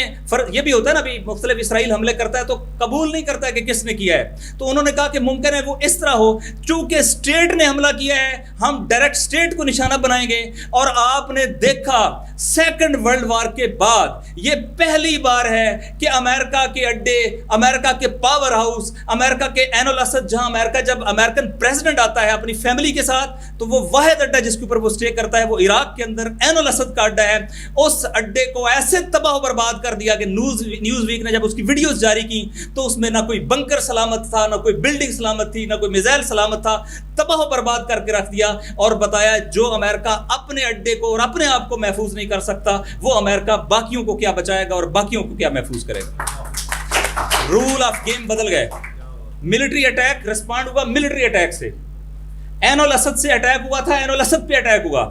یہ بھی ہوتا ہے نا, ابھی مختلف اسرائیل حملے کرتا ہے تو قبول نہیں کرتا ہے کہ کس نے کیا ہے, تو انہوں نے کہا کہ ممکن ہے وہ اس طرح ہو چونکہ اسٹیٹ نے حملہ کیا ہے ہم ڈائریکٹ اسٹیٹ کو نشانہ بنائیں گے. اور آپ نے دیکھا سیکنڈ ورلڈ وار کے بعد یہ پہلی بار ہے کہ امریکہ کے اڈے, امریکہ کے پاور ہاؤس, امریکہ کے عین الاسد, جہاں امریکہ جب امریکن پریزیڈنٹ آتا ہے اپنی فیملی کے ساتھ تو وہ واحد اڈا جس کے اوپر وہ اسٹے کرتا ہے وہ عراق کے اندر عین الاسد کا اڈا ہے. اس اڈے کو ایسے تباہ برباد کر دیا کہ نیوز ویک نے جب اس کی ویڈیوز جاری کی تو اس میں نہ کوئی بنکر سلامت تھا, نہ کوئی بلڈنگ سلامت تھی, نہ کوئی میزائل سلامت تھا. تباہ و برباد کر کے رکھ دیا اور بتایا جو امریکہ اپنے اڈے کو اور اپنے آپ کو محفوظ نہیں کر سکتا وہ امریکہ باقیوں کو کیا بچائے گا اور باقیوں کو کیا محفوظ کرے گا. رول آف گیم بدل گئے. ملٹری اٹیک رسپانڈ ہوا ملٹری اٹیک سے. عین الاسد سے اٹیک ہوا تھا, عین الاسد پہ اٹیک ہوا.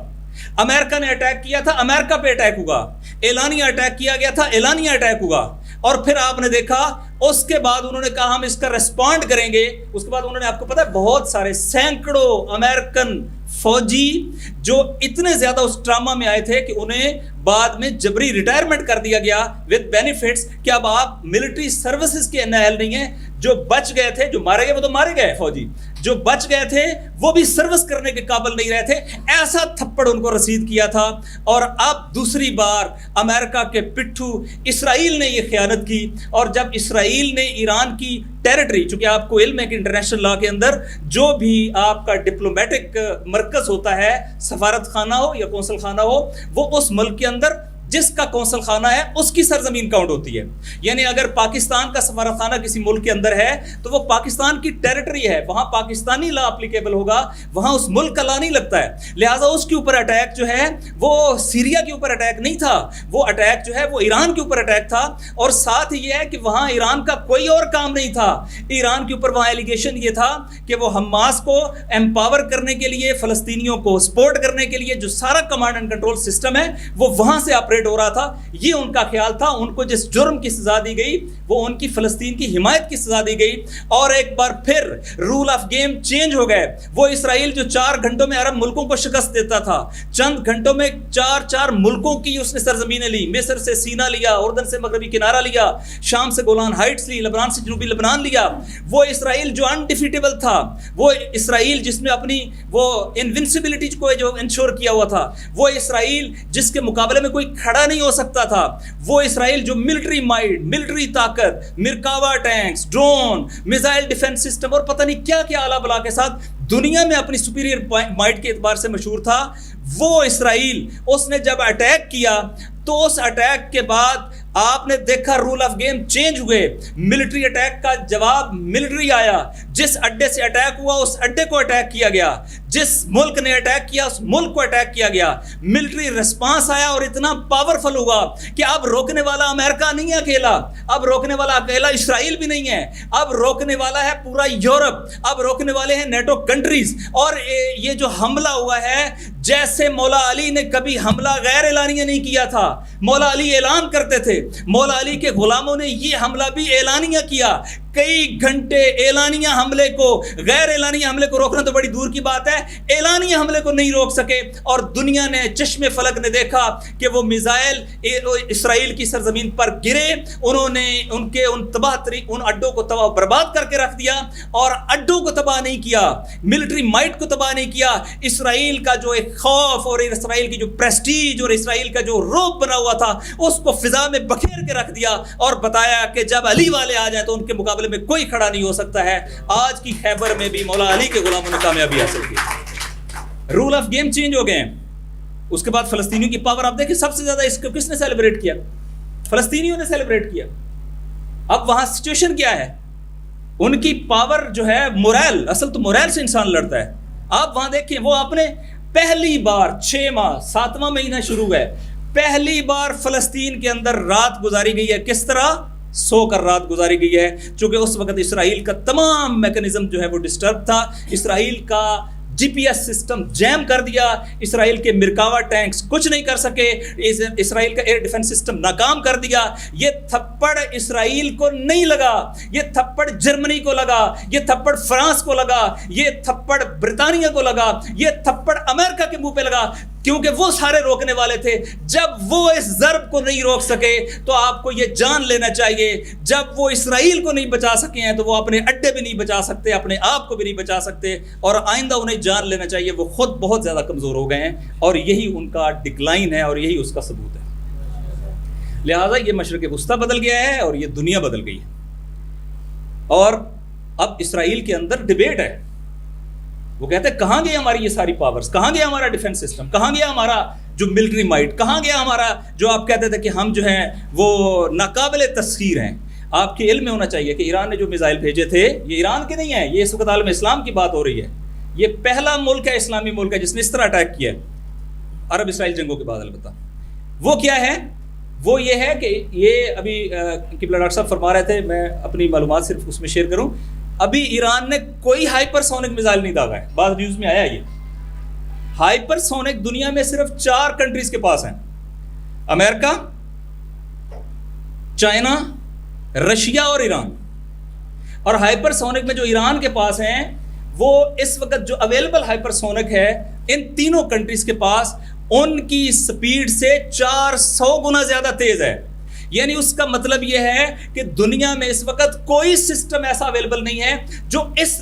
امریکہ نے اٹیک کیا تھا, امریکہ پہ اٹیک ہوا. اعلانیہ اٹیک کیا گیا تھا, اعلانیہ اٹیک ہوا. اور پھر آپ نے دیکھا اس کے بعد انہوں نے کہا ہم اس کا ریسپونڈ کریں گے. اس کے بعد انہوں نے, آپ کو پتا ہے, بہت سارے سینکڑوں امریکن فوجی جو اتنے زیادہ اس ٹراما میں آئے تھے کہ انہیں بعد میں جبری ریٹائرمنٹ کر دیا گیا وتھ بینیفٹس کہ اب آپ ملٹری سروسز کے نااہل نہیں ہیں. جو بچ گئے تھے, جو مارے گئے وہ تو مارے گئے فوجی, جو بچ گئے تھے وہ بھی سروس کرنے کے قابل نہیں رہے تھے. ایسا تھپڑ ان کو رسید کیا تھا. اور اب دوسری بار امریکہ کے پٹھو اسرائیل نے یہ خیانت کی. اور جب اسرائیل نے ایران کی ٹیریٹری, چونکہ آپ کو علم ہے کہ انٹرنیشنل لا کے اندر جو بھی آپ کا ڈپلومیٹک مرکز ہوتا ہے, سفارت خانہ ہو یا قونصل خانہ ہو, وہ اس ملک کے اندر جس کا قونصل خانہ ہے اس کی سرزمین کاؤنٹ ہوتی ہے. یعنی اگر پاکستان کا سفارت خانہ کسی ملک کے اندر ہے تو وہ پاکستان کی ٹیریٹری ہے, وہاں پاکستانی لا اپلیکیبل ہوگا, وہاں اس ملک کا لا نہیں لگتا ہے. لہٰذا اس کے اوپر اٹیک جو ہے وہ سیریا کے اوپر اٹیک نہیں تھا, وہ اٹیک جو ہے وہ ایران کے اوپر اٹیک تھا. اور ساتھ یہ ہے کہ وہاں ایران کا کوئی اور کام نہیں تھا. ایران کے اوپر وہاں ایلیگیشن یہ تھا کہ وہ حماس کو امپاور کرنے کے لیے, فلسطینیوں کو سپورٹ کرنے کے لیے جو سارا کمانڈ اینڈ کنٹرول سسٹم ہے وہ وہاں سے آپریٹ ہو رہا تھا. یہ ان کا خیال تھا. ان کو جس جرم کی سزا دی گئی وہ ان کی فلسطین کی حمایت کی سزا دی گئی. اور ایک بار پھر رول آف گیم چینج ہو گئے. وہ اسرائیل جو 4 گھنٹوں میں عرب ملکوں کو شکست دیتا تھا, چند گھنٹوں میں 4 ملکوں کی اس نے سرزمینیں لی. مصر سے سینا لیا, اردن سے مغربی کنارہ لیا, شام سے گولان ہائٹس لی, لبنان سے جنوبی لبنان لیا. وہ اسرائیل جو انڈیفیٹیبل تھا, وہ اسرائیل جس نے اپنی وہ انونسبلٹی کو جو انشور کیا ہوا تھا, وہ اسرائیل جس کے مقابلے میں کوئی کھڑا نہیں ہو سکتا تھا, وہ اسرائیل جو ملٹری مائٹ, ملٹری طاقت, Merkava tanks, drone, missile defence system اور پتہ نہیں کیا کیا اعلیٰ بلا کے ساتھ دنیا میں اپنی سپیریئر مائٹ کے اعتبار سے مشہور تھا, وہ اسرائیل اس نے جب اٹیک کیا تو اس اٹیک کے بعد آپ نے دیکھا رول آف گیم چینج ہوئے. ملٹری اٹیک کا جواب ملٹری آیا. جس اڈے سے اٹیک ہوا اس اڈے کو اٹیک کیا گیا. جس ملک نے اٹیک کیا اس ملک کو اٹیک کیا گیا. ملٹری ریسپانس آیا اور اتنا پاورفل ہوا کہ اب روکنے والا امریکہ نہیں ہے اکیلا, اب روکنے والا اکیلا اسرائیل بھی نہیں ہے, اب روکنے والا ہے پورا یورپ, اب روکنے والے ہیں نیٹو کنٹریز. اور یہ جو حملہ ہوا ہے, جیسے مولا علی نے کبھی حملہ غیر اعلانیہ نہیں کیا تھا, مولا علی اعلان کرتے تھے, مولا علی کے غلاموں نے یہ حملہ بھی اعلانیہ کیا. کئی گھنٹے اعلانیہ حملے کو, غیر اعلانیہ حملے کو روکنا تو بڑی دور کی بات ہے, اعلانیہ حملے کو نہیں روک سکے. اور دنیا نے, چشم فلک نے دیکھا کہ وہ میزائل اسرائیل کی سرزمین پر گرے, انہوں نے ان اڈوں کو تباہ برباد کر کے رکھ دیا. اور اڈوں کو تباہ نہیں کیا, ملٹری مائٹ کو تباہ نہیں کیا, اسرائیل کا جو ایک خوف اور اسرائیل کی جو پریسٹیج اور اسرائیل کا جو روب بنا ہوا تھا اس کو فضا میں بکھیر کے رکھ دیا اور بتایا کہ جب علی والے آ جائیں تو ان کے مقابلے میں کوئی کھڑا نہیں ہو سکتا ہے. آج کی خیبر میں بھی مولا علی کے غلاموں نے کامیابی حاصل کی. رول آف گیم چینج ہو گئے ہیں. اس کے بعد فلسطینیوں کی پاور, آپ دیکھیں سب سے زیادہ اس کو کس نے سیلیبریٹ کیا؟ فلسطینیوں نے سیلیبریٹ کیا. اب وہاں سچویشن کیا ہے؟ ان کی پاور جو ہے موریل, اصل تو موریل سے انسان لڑتا ہے. آپ وہاں دیکھیں, وہ آپ نے پہلی بار 6 ماہ 7واں مہینہ شروع ہے, پہلی بار فلسطین کے اندر رات گزاری گئی ہے. کس طرح؟ سو کر رات گزاری گئی ہے, چونکہ اس وقت اسرائیل کا تمام میکنزم جو ہے وہ ڈسٹرب تھا. اسرائیل کا جی پی ایس سسٹم جیم کر دیا, اسرائیل کے مرکاوا ٹینکس کچھ نہیں کر سکے, اسرائیل کا ایئر ڈیفنس سسٹم ناکام کر دیا. یہ تھپڑ اسرائیل کو نہیں لگا, یہ تھپڑ جرمنی کو لگا, یہ تھپڑ فرانس کو لگا, یہ تھپڑ برطانیہ کو لگا, یہ تھپڑ امریکہ کے منہ پہ لگا, کیونکہ وہ سارے روکنے والے تھے. جب وہ اس ضرب کو نہیں روک سکے تو آپ کو یہ جان لینا چاہیے, جب وہ اسرائیل کو نہیں بچا سکے ہیں تو وہ اپنے اڈے بھی نہیں بچا سکتے, اپنے آپ کو بھی نہیں بچا سکتے, اور آئندہ انہیں جان لینا چاہیے وہ خود بہت زیادہ کمزور ہو گئے ہیں, اور یہی ان کا ڈکلائن ہے اور یہی اس کا ثبوت ہے. لہٰذا یہ مشرق وسطیٰ بدل گیا ہے اور یہ دنیا بدل گئی ہے. اور اب اسرائیل کے اندر ڈیبیٹ ہے. وہ کہتے ہیں کہاں گیا ہماری یہ ساری پاورز, کہاں گیا ہمارا ڈیفنس سسٹم, کہاں گیا ہمارا جو ملٹری مائٹ, کہاں گیا ہمارا جو آپ کہتے تھے کہ ہم جو ہیں وہ ناقابل تسخیر ہیں. آپ کے علم میں ہونا چاہیے کہ ایران نے جو میزائل بھیجے تھے یہ ایران کے نہیں ہیں, یہ اس وقت عالم اسلام کی بات ہو رہی ہے. یہ پہلا ملک ہے, اسلامی ملک ہے جس نے اس طرح اٹیک کیا ہے, عرب اسرائیل جنگوں کے بعد. البتہ وہ کیا ہے, وہ یہ ہے کہ یہ ابھی قبلہ ڈاکٹر صاحب فرما رہے تھے, میں اپنی معلومات صرف اس میں شیئر کروں, ابھی ایران نے کوئی ہائپر سونک میزائل نہیں داغا ہے. بعض نیوز میں آیا یہ ہائپر سونک دنیا میں صرف 4 کنٹریز کے پاس ہیں, امریکہ, چائنا, رشیا اور ایران. اور ہائپر سونک میں جو ایران کے پاس ہیں وہ اس وقت جو اویلیبل ہائپر سونک ہے ان تینوں کنٹریز کے پاس, ان کی سپیڈ سے 400 گنا زیادہ تیز ہے. یعنی اس کا مطلب یہ ہے کہ دنیا میں اس وقت کوئی سسٹم ایسا اویلیبل نہیں ہے جو اس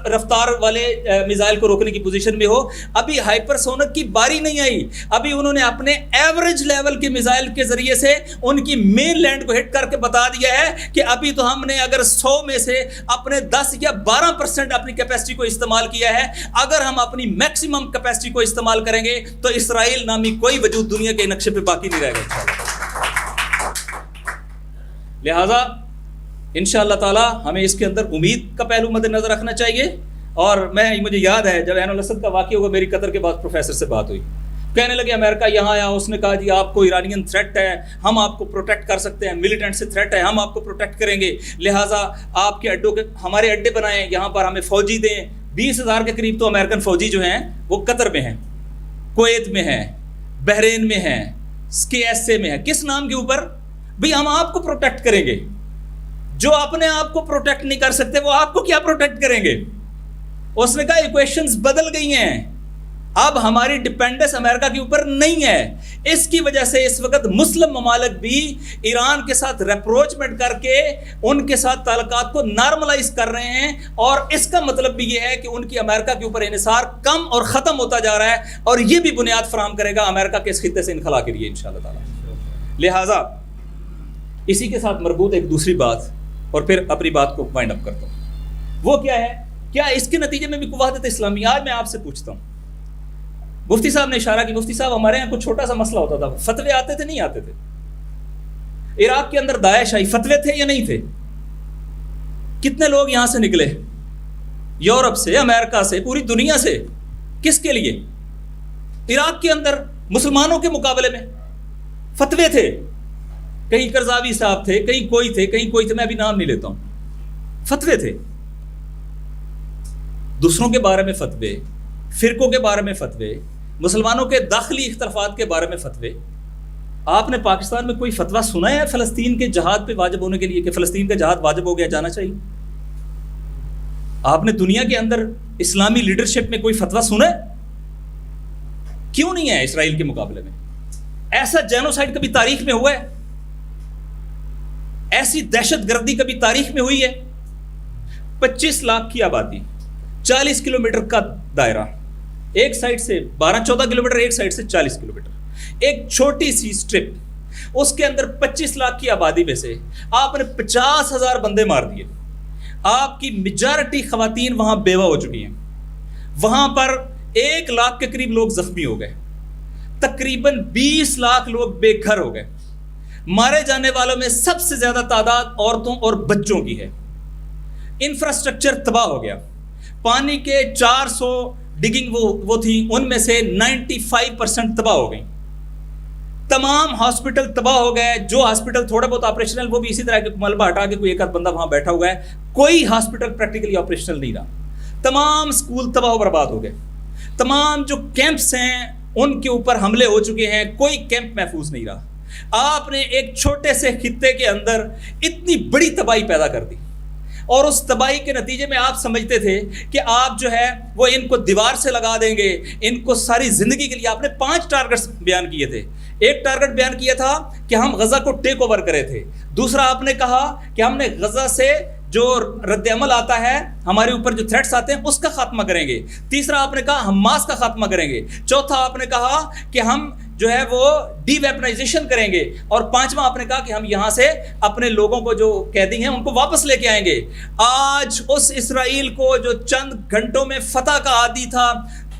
رفتار والے میزائل کو روکنے کی پوزیشن میں ہو. ابھی ہائپر سونک کی باری نہیں آئی, ابھی انہوں نے اپنے ایوریج لیول کے میزائل کے ذریعے سے ان کی مین لینڈ کو ہٹ کر کے بتا دیا ہے کہ ابھی تو ہم نے اگر 100 میں سے اپنے 10 یا 12% اپنی کیپیسٹی کو استعمال کیا ہے, اگر ہم اپنی میکسیمم کیپیسٹی کو استعمال کریں گے تو اسرائیل نامی کوئی وجود دنیا کے نقشے پہ باقی نہیں رہے گا انشاءاللہ. لہٰذا انشاءاللہ تعالی ہمیں اس کے اندر امید کا پہلو مد نظر رکھنا چاہیے. اور مجھے یاد ہے جب عین الاسد کا واقعہ ہوا, میری قطر کے بعد پروفیسر سے بات ہوئی, کہنے لگے امریکہ یہاں آیا, اس نے کہا جی آپ کو ایرانین تھریٹ ہے, ہم آپ کو پروٹیکٹ کر سکتے ہیں, ملیٹنٹ سے تھریٹ ہے, ہم آپ کو پروٹیکٹ کریں گے, لہٰذا آپ کے اڈوں کے ہمارے اڈے بنائیں, یہاں پر ہمیں فوجی دیں. 20,000 کے قریب تو امریکن فوجی جو ہیں وہ قطر میں ہیں, کویت میں ہیں, بحرین میں ہیں, KSA میں ہیں. کس نام کے اوپر؟ بھئی ہم آپ کو پروٹیکٹ کریں گے. جو اپنے آپ کو پروٹیکٹ نہیں کر سکتے وہ آپ کو کیا پروٹیکٹ کریں گے؟ اس نے کہا ایکویشنز بدل گئی ہیں, اب ہماری ڈیپینڈنس امریکہ کے اوپر نہیں ہے. اس کی وجہ سے اس وقت مسلم ممالک بھی ایران کے ساتھ ریپروچمنٹ کر کے ان کے ساتھ تعلقات کو نارملائز کر رہے ہیں, اور اس کا مطلب بھی یہ ہے کہ ان کی امریکہ کے اوپر انحصار کم اور ختم ہوتا جا رہا ہے, اور یہ بھی بنیاد فراہم کرے گا امریکہ کے اس خطے سے انخلا کے لیے انشاءاللہ تعالی. لہٰذا اسی کے ساتھ مربوط ایک دوسری بات, اور پھر اپنی بات کو وائنڈ اپ کرتا ہوں, وہ کیا ہے, کیا اس کے نتیجے میں بھی وحدت اسلامی. آج میں آپ سے پوچھتا ہوں, مفتی صاحب نے اشارہ کی, مفتی صاحب ہمارے یہاں کچھ چھوٹا سا مسئلہ ہوتا تھا, فتوے آتے تھے نہیں آتے تھے. عراق کے اندر داعش آئی, فتوے تھے یا نہیں تھے؟ کتنے لوگ یہاں سے نکلے, یورپ سے, امریکہ سے, پوری دنیا سے, کس کے لیے؟ عراق کے اندر مسلمانوں کے مقابلے میں فتوے تھے. کہیں کرزاوی صاحب تھے, کہیں کوئی تھے, کہیں کوئی تھے, میں ابھی نام نہیں لیتا ہوں. فتوے تھے, دوسروں کے بارے میں فتوے, فرقوں کے بارے میں فتوے, مسلمانوں کے داخلی اختلافات کے بارے میں فتوے. آپ نے پاکستان میں کوئی فتویٰ سنا ہے فلسطین کے جہاد پہ واجب ہونے کے لیے کہ فلسطین کا جہاد واجب ہو گیا, جانا چاہیے؟ آپ نے دنیا کے اندر اسلامی لیڈرشپ میں کوئی فتویٰ سنا ہے؟ کیوں نہیں ہے اسرائیل کے مقابلے میں؟ ایسا جینوسائیڈ کبھی تاریخ میں ہوا ہے؟ ایسی دہشت گردی کبھی تاریخ میں ہوئی ہے؟ 25 لاکھ کی آبادی, 40 کلومیٹر کا دائرہ, ایک سائڈ سے 12-14 کلومیٹر, ایک سائڈ سے 40 کلومیٹر, ایک چھوٹی سی سٹرپ, اس کے اندر 25 لاکھ کی آبادی میں سے آپ نے 50,000 بندے مار دیے. آپ کی میجارٹی خواتین وہاں بیوہ ہو چکی ہیں. وہاں پر 1 لاکھ کے قریب لوگ زخمی ہو گئے, تقریباً 20 لاکھ لوگ بے گھر ہو گئے. مارے جانے والوں میں سب سے زیادہ تعداد عورتوں اور بچوں کی ہے. انفراسٹرکچر تباہ ہو گیا. پانی کے 400 ڈگنگ وہ تھی, ان میں سے 95% تباہ ہو گئی. تمام ہاسپٹل تباہ ہو گئے. جو ہاسپٹل تھوڑے بہت آپریشنل, وہ بھی اسی طرح کے ملبہ ہٹا کے کوئی ایک آدھ بندہ وہاں بیٹھا ہوا ہے. کوئی ہاسپٹل پریکٹیکلی آپریشنل نہیں رہا. تمام اسکول تباہ و برباد ہو گئے. تمام جو کیمپس ہیں ان کے اوپر حملے ہو چکے ہیں, کوئی کیمپ محفوظ نہیں رہا. آپ نے ایک چھوٹے سے خطے کے اندر اتنی بڑی تباہی پیدا کر دی, اور اس تباہی کے نتیجے میں آپ سمجھتے تھے کہ آپ جو ہے وہ ان کو دیوار سے لگا دیں گے, ان کو ساری زندگی کے لیے. آپ نے 5 ٹارگٹس بیان کیے تھے. ایک ٹارگٹ بیان کیا تھا کہ ہم غزہ کو ٹیک اوور کرے تھے. دوسرا آپ نے کہا کہ ہم نے غزہ سے جو رد عمل آتا ہے, ہمارے اوپر جو تھریٹس آتے ہیں, اس کا خاتمہ کریں گے. تیسرا آپ نے کہا حماس کا خاتمہ کریں گے. چوتھا آپ نے کہا کہ ہم جو ہے وہ ڈی ویپنائزیشن کریں گے. اور 5واں آپ نے کہا کہ ہم یہاں سے اپنے لوگوں کو جو قیدی ہیں ان کو واپس لے کے آئیں گے. آج اس اسرائیل کو جو چند گھنٹوں میں فتح کا عادی تھا,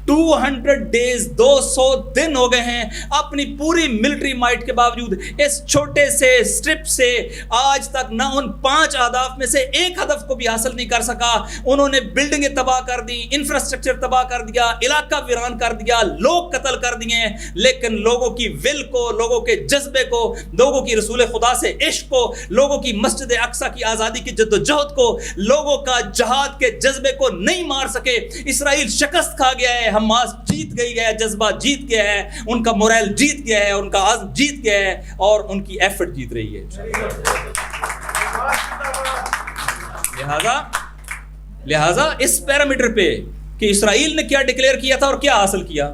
200 days 200 دن ہو گئے ہیں, اپنی پوری ملٹری مائٹ کے باوجود اس چھوٹے سے سٹرپ سے آج تک نہ ان 5 اہداف میں سے ایک ہدف کو بھی حاصل نہیں کر سکا. انہوں نے بلڈنگیں تباہ کر دی, انفراسٹرکچر تباہ کر دیا, علاقہ ویران کر دیا, لوگ قتل کر دیے, لیکن لوگوں کی ول کو, لوگوں کے جذبے کو, لوگوں کی رسول خدا سے عشق کو, لوگوں کی مسجد اقصی کی آزادی کی جدوجہد کو, لوگوں کا جہاد کے جذبے کو نہیں مار سکے. اسرائیل شکست کھا گیا ہے, حماس جیت گئی ہے, جذبہ جیت گیا ہے, ان کا مورائل جیت گیا ہے, ان کا عزم جیت گیا ہے, اور ان کی ایفرٹ جیت رہی ہے. لہذا اس پیرامیٹر پہ کہ اسرائیل نے کیا ڈکلیئر کیا تھا اور کیا حاصل کیا,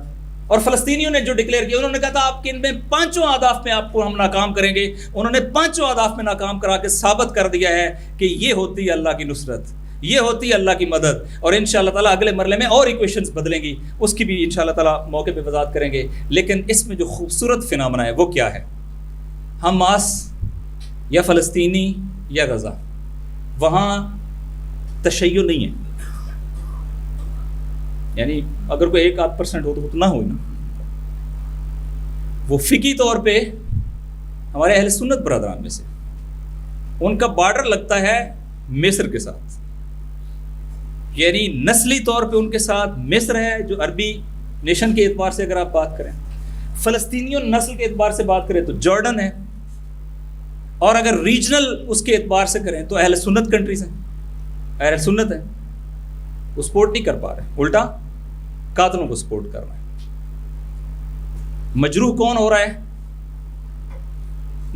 اور فلسطینیوں نے جو ڈکلیئر کیا, انہوں نے کہا تھا آپ کے ان میں 5 اہداف میں آپ کو ہم ناکام کریں گے. انہوں نے 5 اہداف میں ناکام کرا کے ثابت کر دیا ہے کہ یہ ہوتی ہے اللہ کی نصرت, یہ ہوتی ہے اللہ کی مدد. اور انشاءاللہ تعالیٰ اگلے مرحلے میں اور ایکویشنز بدلیں گی, اس کی بھی انشاءاللہ تعالیٰ موقع پہ وضاحت کریں گے. لیکن اس میں جو خوبصورت فنامنا ہے وہ کیا ہے؟ حماس یا فلسطینی یا غزہ, وہاں تشیع نہیں ہے. یعنی اگر کوئی 1-8% ہو تو نہ ہو نا. وہ فقہی طور پہ ہمارے اہل سنت برادران میں سے ان کا بارڈر لگتا ہے مصر کے ساتھ, یعنی نسلی طور پہ ان کے ساتھ مصر ہے جو عربی نیشن کے اعتبار سے اگر آپ بات کریں. فلسطینیوں نسل کے اعتبار سے بات کریں تو جارڈن ہے, اور اگر ریجنل اس کے اعتبار سے کریں تو اہل سنت کنٹریز ہیں, اہل سنت ہیں. وہ سپورٹ نہیں کر پا رہے, الٹا قاتلوں کو سپورٹ کر رہے ہیں. مجروح کون ہو رہا ہے؟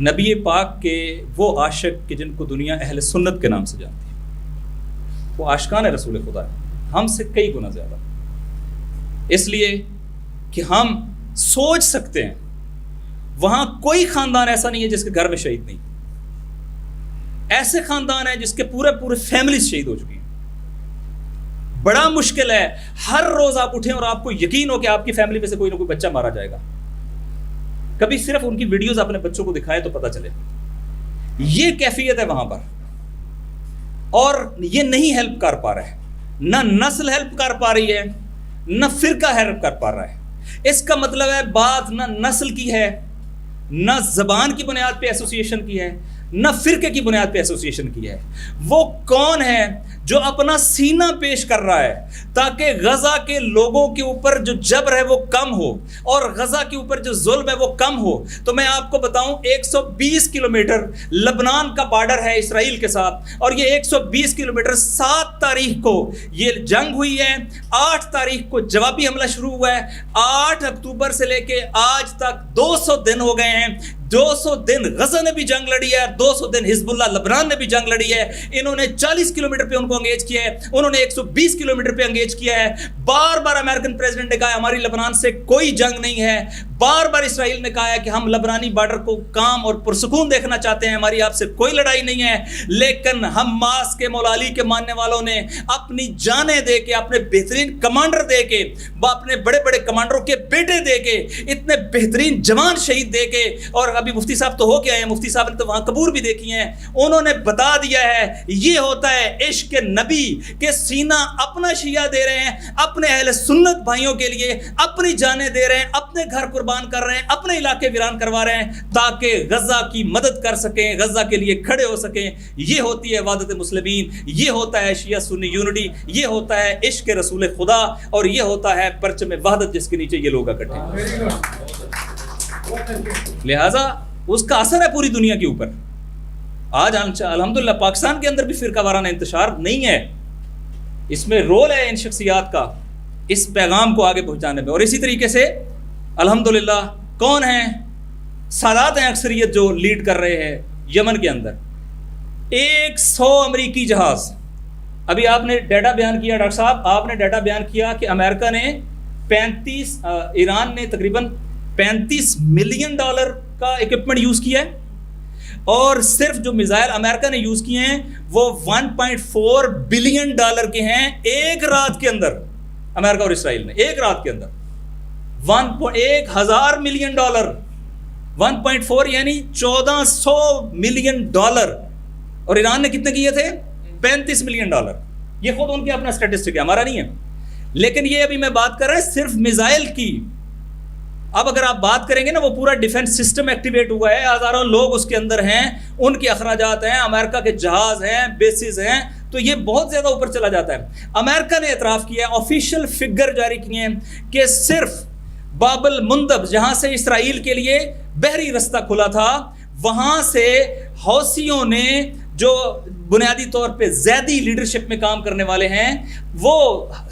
نبی پاک کے وہ عاشق کہ جن کو دنیا اہل سنت کے نام سے جانتی ہے. وہ عاشقان رسول خدا ہے, ہم سے کئی گنا زیادہ. اس لیے کہ ہم سوچ سکتے ہیں وہاں کوئی خاندان ایسا نہیں ہے جس کے گھر میں شہید نہیں. ایسے خاندان ہیں جس کے پورے فیملیز شہید ہو چکی ہیں. بڑا مشکل ہے ہر روز آپ اٹھیں اور آپ کو یقین ہو کہ آپ کی فیملی میں سے کوئی نہ کوئی بچہ مارا جائے گا. کبھی صرف ان کی ویڈیوز اپنے بچوں کو دکھائیں تو پتہ چلے. یہ کیفیت ہے وہاں پر, اور یہ نہیں ہیلپ کر پا رہا ہے. نہ نسل ہیلپ کر پا رہی ہے, نہ فرقہ ہیلپ کر پا رہا ہے. اس کا مطلب ہے بات نہ نسل کی ہے، نہ زبان کی بنیاد پہ ایسوسیشن کی ہے، نہ فرقے کی بنیاد پہ ایسوسیشن کی ہے. وہ کون ہے جو اپنا سینہ پیش کر رہا ہے تاکہ غزہ کے لوگوں کے اوپر جو جبر ہے وہ کم ہو اور غزہ کے اوپر جو ظلم ہے وہ کم ہو. تو میں آپ کو بتاؤں 120 کلومیٹر لبنان کا بارڈر ہے اسرائیل کے ساتھ، اور یہ 120 کلومیٹر 7 تاریخ کو یہ جنگ ہوئی ہے، 8 تاریخ کو جوابی حملہ شروع ہوا ہے، 8 اکتوبر سے لے کے آج تک 200 دن ہو گئے ہیں. 200 دن غزہ نے بھی جنگ لڑی ہے، 200 دن حزب اللہ لبنان نے بھی جنگ لڑی ہے. انہوں نے 40 کلومیٹر پہ ان کو انگیج کیا ہے، انہوں نے 120 کلومیٹر پہ انگیج کیا ہے. بار بار امریکن پریزیڈنٹ نے کہا ہماری لبنان سے کوئی جنگ نہیں ہے. بار بار اسرائیل نے کہا ہے کہ ہم لبنانی بارڈر کو کام اور پرسکون دیکھنا چاہتے ہیں، ہماری آپ سے کوئی لڑائی نہیں ہے. لیکن حماس کے مولا علی کے ماننے والوں نے اپنی جانیں دے کے، اپنے بہترین کمانڈر دے کے، اپنے بڑے بڑے کمانڈروں کے بیٹے دے کے، اتنے بہترین جوان شہید دے کے، اور ابھی مفتی صاحب تو ہو کے آئے ہیں، مفتی صاحب نے تو وہاں قبور بھی دیکھی ہیں، انہوں نے بتا دیا ہے یہ ہوتا ہے عشق نبی کہ سینہ اپنا شیعہ دے رہے ہیں، اپنے اہل سنت بھائیوں کے لیے اپنی جانیں دے رہے ہیں، اپنے گھر قربان کر رہے ہیں، اپنے علاقے ویران کروا رہے ہیں تاکہ غزہ کی مدد کر سکیں، غزہ کے لیے کھڑے ہو سکیں. یہ ہوتی ہے وحدت مسلمین، یہ ہوتا ہے شیعہ سنی یونٹی، یہ ہوتا ہے عشق رسول خدا، اور یہ ہوتا ہے پرچم وحدت جس کے نیچے یہ لوگ اکٹھے ہیں. لہٰذا اس کا اثر ہے پوری دنیا کے اوپر. آج الحمدللہ پاکستان کے اندر بھی فرقہ وارانہ انتشار نہیں ہے، اس میں رول ہے ان شخصیات کا اس پیغام کو آگے پہنچانے میں. اور اسی طریقے سے الحمدللہ کون ہیں؟ سادات ہیں اکثریت جو لیڈ کر رہے ہیں یمن کے اندر. 100 امریکی جہاز، ابھی آپ نے ڈیٹا بیان کیا ڈاکٹر صاحب، آپ نے ڈیٹا بیان کیا کہ امریکہ نے ایران نے تقریباً $35 ملین کا اکوپمنٹ یوز کیا ہے، اور صرف جو میزائل امریکہ نے یوز کیے ہیں وہ $1.4 بلین کے ہیں ایک رات کے اندر. امریکہ اور اسرائیل نے ایک رات کے اندر 1,000 ملین ڈالر، 1.4 یعنی $1,400 ملین، اور ایران نے کتنے کیے تھے؟ $35 ملین. یہ خود ان کے اپنا اسٹیٹسٹک ہے، ہمارا نہیں ہے. لیکن یہ ابھی میں بات کر رہا ہوں صرف میزائل کی. اب اگر آپ بات کریں گے نا، وہ پورا ڈیفنس سسٹم ایکٹیویٹ ہوا ہے، ہزاروں لوگ اس کے اندر ہیں، ان کے اخراجات ہیں، امریکہ کے جہاز ہیں، بیسز ہیں، تو یہ بہت زیادہ اوپر چلا جاتا ہے. امریکہ نے اعتراف کیا ہے، آفیشیل فگر جاری کیے ہیں کہ صرف باب المندب جہاں سے اسرائیل کے لیے بحری رستہ کھلا تھا، وہاں سے حوثیوں نے جو بنیادی طور پہ زیدی لیڈرشپ میں کام کرنے والے ہیں، وہ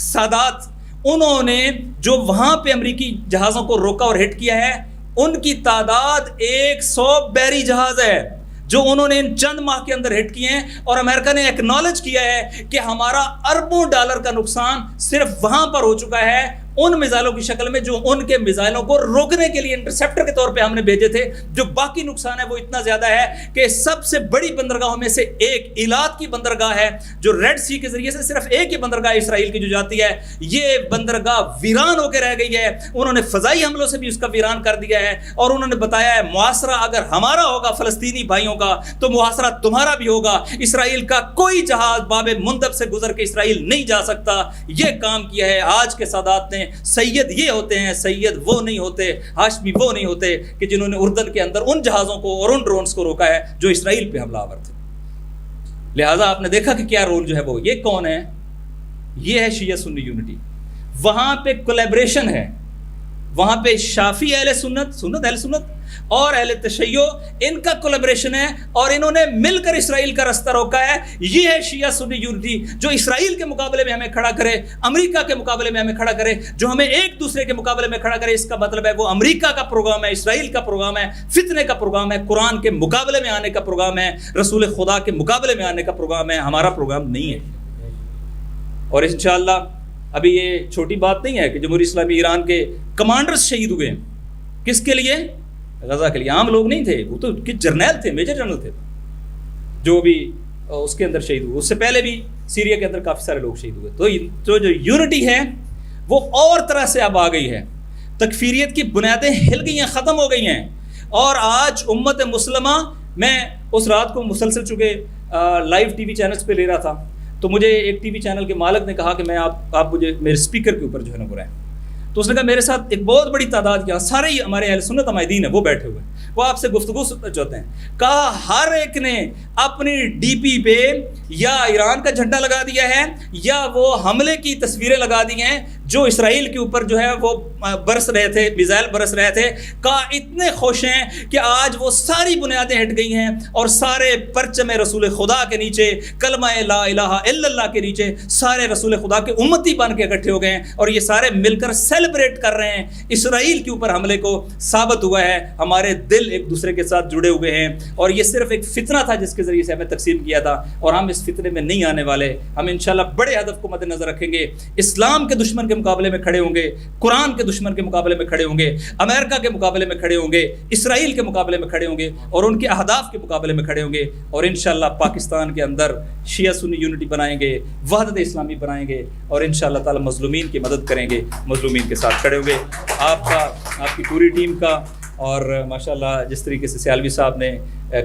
سادات، انہوں نے جو وہاں پہ امریکی جہازوں کو روکا اور ہٹ کیا ہے، ان کی تعداد 100 بحری جہاز ہے جو انہوں نے ان چند ماہ کے اندر ہٹ کیے ہیں. اور امریکہ نے ایکنالج کیا ہے کہ ہمارا اربوں ڈالر کا نقصان صرف وہاں پر ہو چکا ہے، ان میزائلوں کی شکل میں جو ان کے میزائلوں کو روکنے کے لیے انٹرسیپٹر کے طور پہ ہم نے بھیجے تھے. جو باقی نقصان ہے وہ اتنا زیادہ ہے کہ سب سے بڑی بندرگاہوں میں سے ایک ایلات کی بندرگاہ ہے جو ریڈ سی کے ذریعے سے صرف ایک ہی بندرگاہ اسرائیل کی جو جاتی ہے، یہ بندرگاہ ویران ہو کے رہ گئی ہے. انہوں نے فضائی حملوں سے بھی اس کا ویران کر دیا ہے، اور انہوں نے بتایا ہے محاصرہ اگر ہمارا ہوگا فلسطینی بھائیوں کا تو محاصرہ تمہارا بھی ہوگا. اسرائیل کا کوئی جہاز باب مندب سے گزر کے اسرائیل نہیں جا سکتا. یہ کام کیا ہے آج کے سادات نے. سید یہ ہوتے ہیں، سید وہ نہیں ہوتے، ہاشمی وہ نہیں ہوتے کہ جنہوں نے اردن کے اندر ان جہازوں کو اور ان ڈرونز کو روکا ہے جو اسرائیل پہ حملہ آور تھے. لہٰذا آپ نے دیکھا کہ کیا رول جو ہے وہ یہ کون ہے؟ یہ ہے شیعہ سنی یونٹی. وہاں پہ کولیبریشن ہے، وہاں پہ شافی اہل سنت اہل سنت اور اہل تشیع، ان کا کولیبریشن ہے، اور انہوں نے مل کر اسرائیل کا رستہ روکا ہے. یہ ہے شیعہ سنی یونٹی جو اسرائیل کے مقابلے میں ہمیں کھڑا کرے، امریکہ کے مقابلے میں ہمیں کھڑا کرے، جو ہمیں ایک دوسرے کے مقابلے میں کھڑا کرے. اس کا مطلب ہے وہ امریکہ کا پروگرام ہے، اسرائیل کا پروگرام ہے، فتنے کا پروگرام ہے، قرآن کے مقابلے میں آنے کا پروگرام ہے، رسول خدا کے مقابلے میں آنے کا پروگرام ہے. ہمارا پروگرام نہیں ہے. اور انشاءاللہ ابھی یہ چھوٹی بات نہیں ہے کہ جمہوری اسلامی ایران کے کمانڈرز شہید ہوئے. کس کے لیے؟ غزہ کے لیے. عام لوگ نہیں تھے، وہ تو جرنیل تھے، میجر جنرل تھے جو بھی اس کے اندر شہید ہوئے. اس سے پہلے بھی سیریا کے اندر کافی سارے لوگ شہید ہوئے. تو جو یونٹی ہے وہ اور طرح سے اب آ گئی ہے. تکفیریت کی بنیادیں ہل گئی ہیں، ختم ہو گئی ہیں. اور آج امت مسلمہ، میں اس رات کو مسلسل چونکہ لائیو ٹی وی چینلز پہ لے رہا تھا، تو مجھے ایک ٹی وی چینل کے مالک نے کہا کہ میں آپ مجھے میرے اسپیکر کے اوپر جو ہے نا برائیں. تو اس نے کہا میرے ساتھ ایک بہت بڑی تعداد کیا سارے ہی ہمارے اہل سنت عمائدین ہیں وہ بیٹھے ہوئے ہیں, وہ آپ سے گفتگو سننا چاہتے ہیں. کہا ہر ایک نے اپنی ڈی پی پہ یا ایران کا جھنڈا لگا دیا ہے یا وہ حملے کی تصویریں لگا دی ہیں جو اسرائیل کے اوپر جو ہے وہ برس رہے تھے, میزائل برس رہے تھے. کہا اتنے خوش ہیں کہ آج وہ ساری بنیادیں ہٹ گئی ہیں اور سارے پرچم رسول خدا کے نیچے, کلمہ لا الہ الا اللہ کے نیچے سارے رسول خدا کے امتی بن کے اکٹھے ہو گئے ہیں اور یہ سارے مل کر سیلیبریٹ کر رہے ہیں اسرائیل کے اوپر حملے کو. ثابت ہوا ہے ہمارے دل ایک دوسرے کے ساتھ جڑے ہوئے ہیں اور یہ صرف ایک فتنہ تھا جس کے ذریعے سے ہمیں تقسیم کیا تھا اور ہم اس فتنے میں نہیں آنے والے. ہم انشاءاللہ بڑے ہدف کو مد نظر رکھیں گے, اسلام کے دشمن کے مقابلے میں کھڑے ہوں گے, قرآن کے دشمن کے مقابلے میں کھڑے ہوں گے, امریکہ کے مقابلے میں کھڑے ہوں گے, اسرائیل کے مقابلے میں کھڑے ہوں گے اور ان کے اہداف کے مقابلے میں کھڑے ہوں گے اور انشاءاللہ پاکستان کے اندر شیعہ سنی یونٹی بنائیں گے, وحدت اسلامی بنائیں گے اور انشاءاللہ تعالی مظلومین کی مدد کریں گے, مظلومین کے ساتھ کھڑے ہوں گے. آپ کی پوری ٹیم کا اور ماشاءاللہ جس طریقے سے سیالوی صاحب نے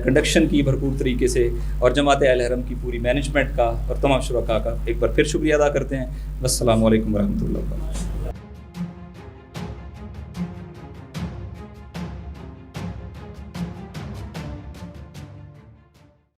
کنڈکشن کی بھرپور طریقے سے اور جماعت اہل حرم کی پوری مینجمنٹ کا اور تمام شرکاء کا ایک بار پھر شکریہ ادا کرتے ہیں. السلام علیکم ورحمۃ اللہ وبرکاتہ.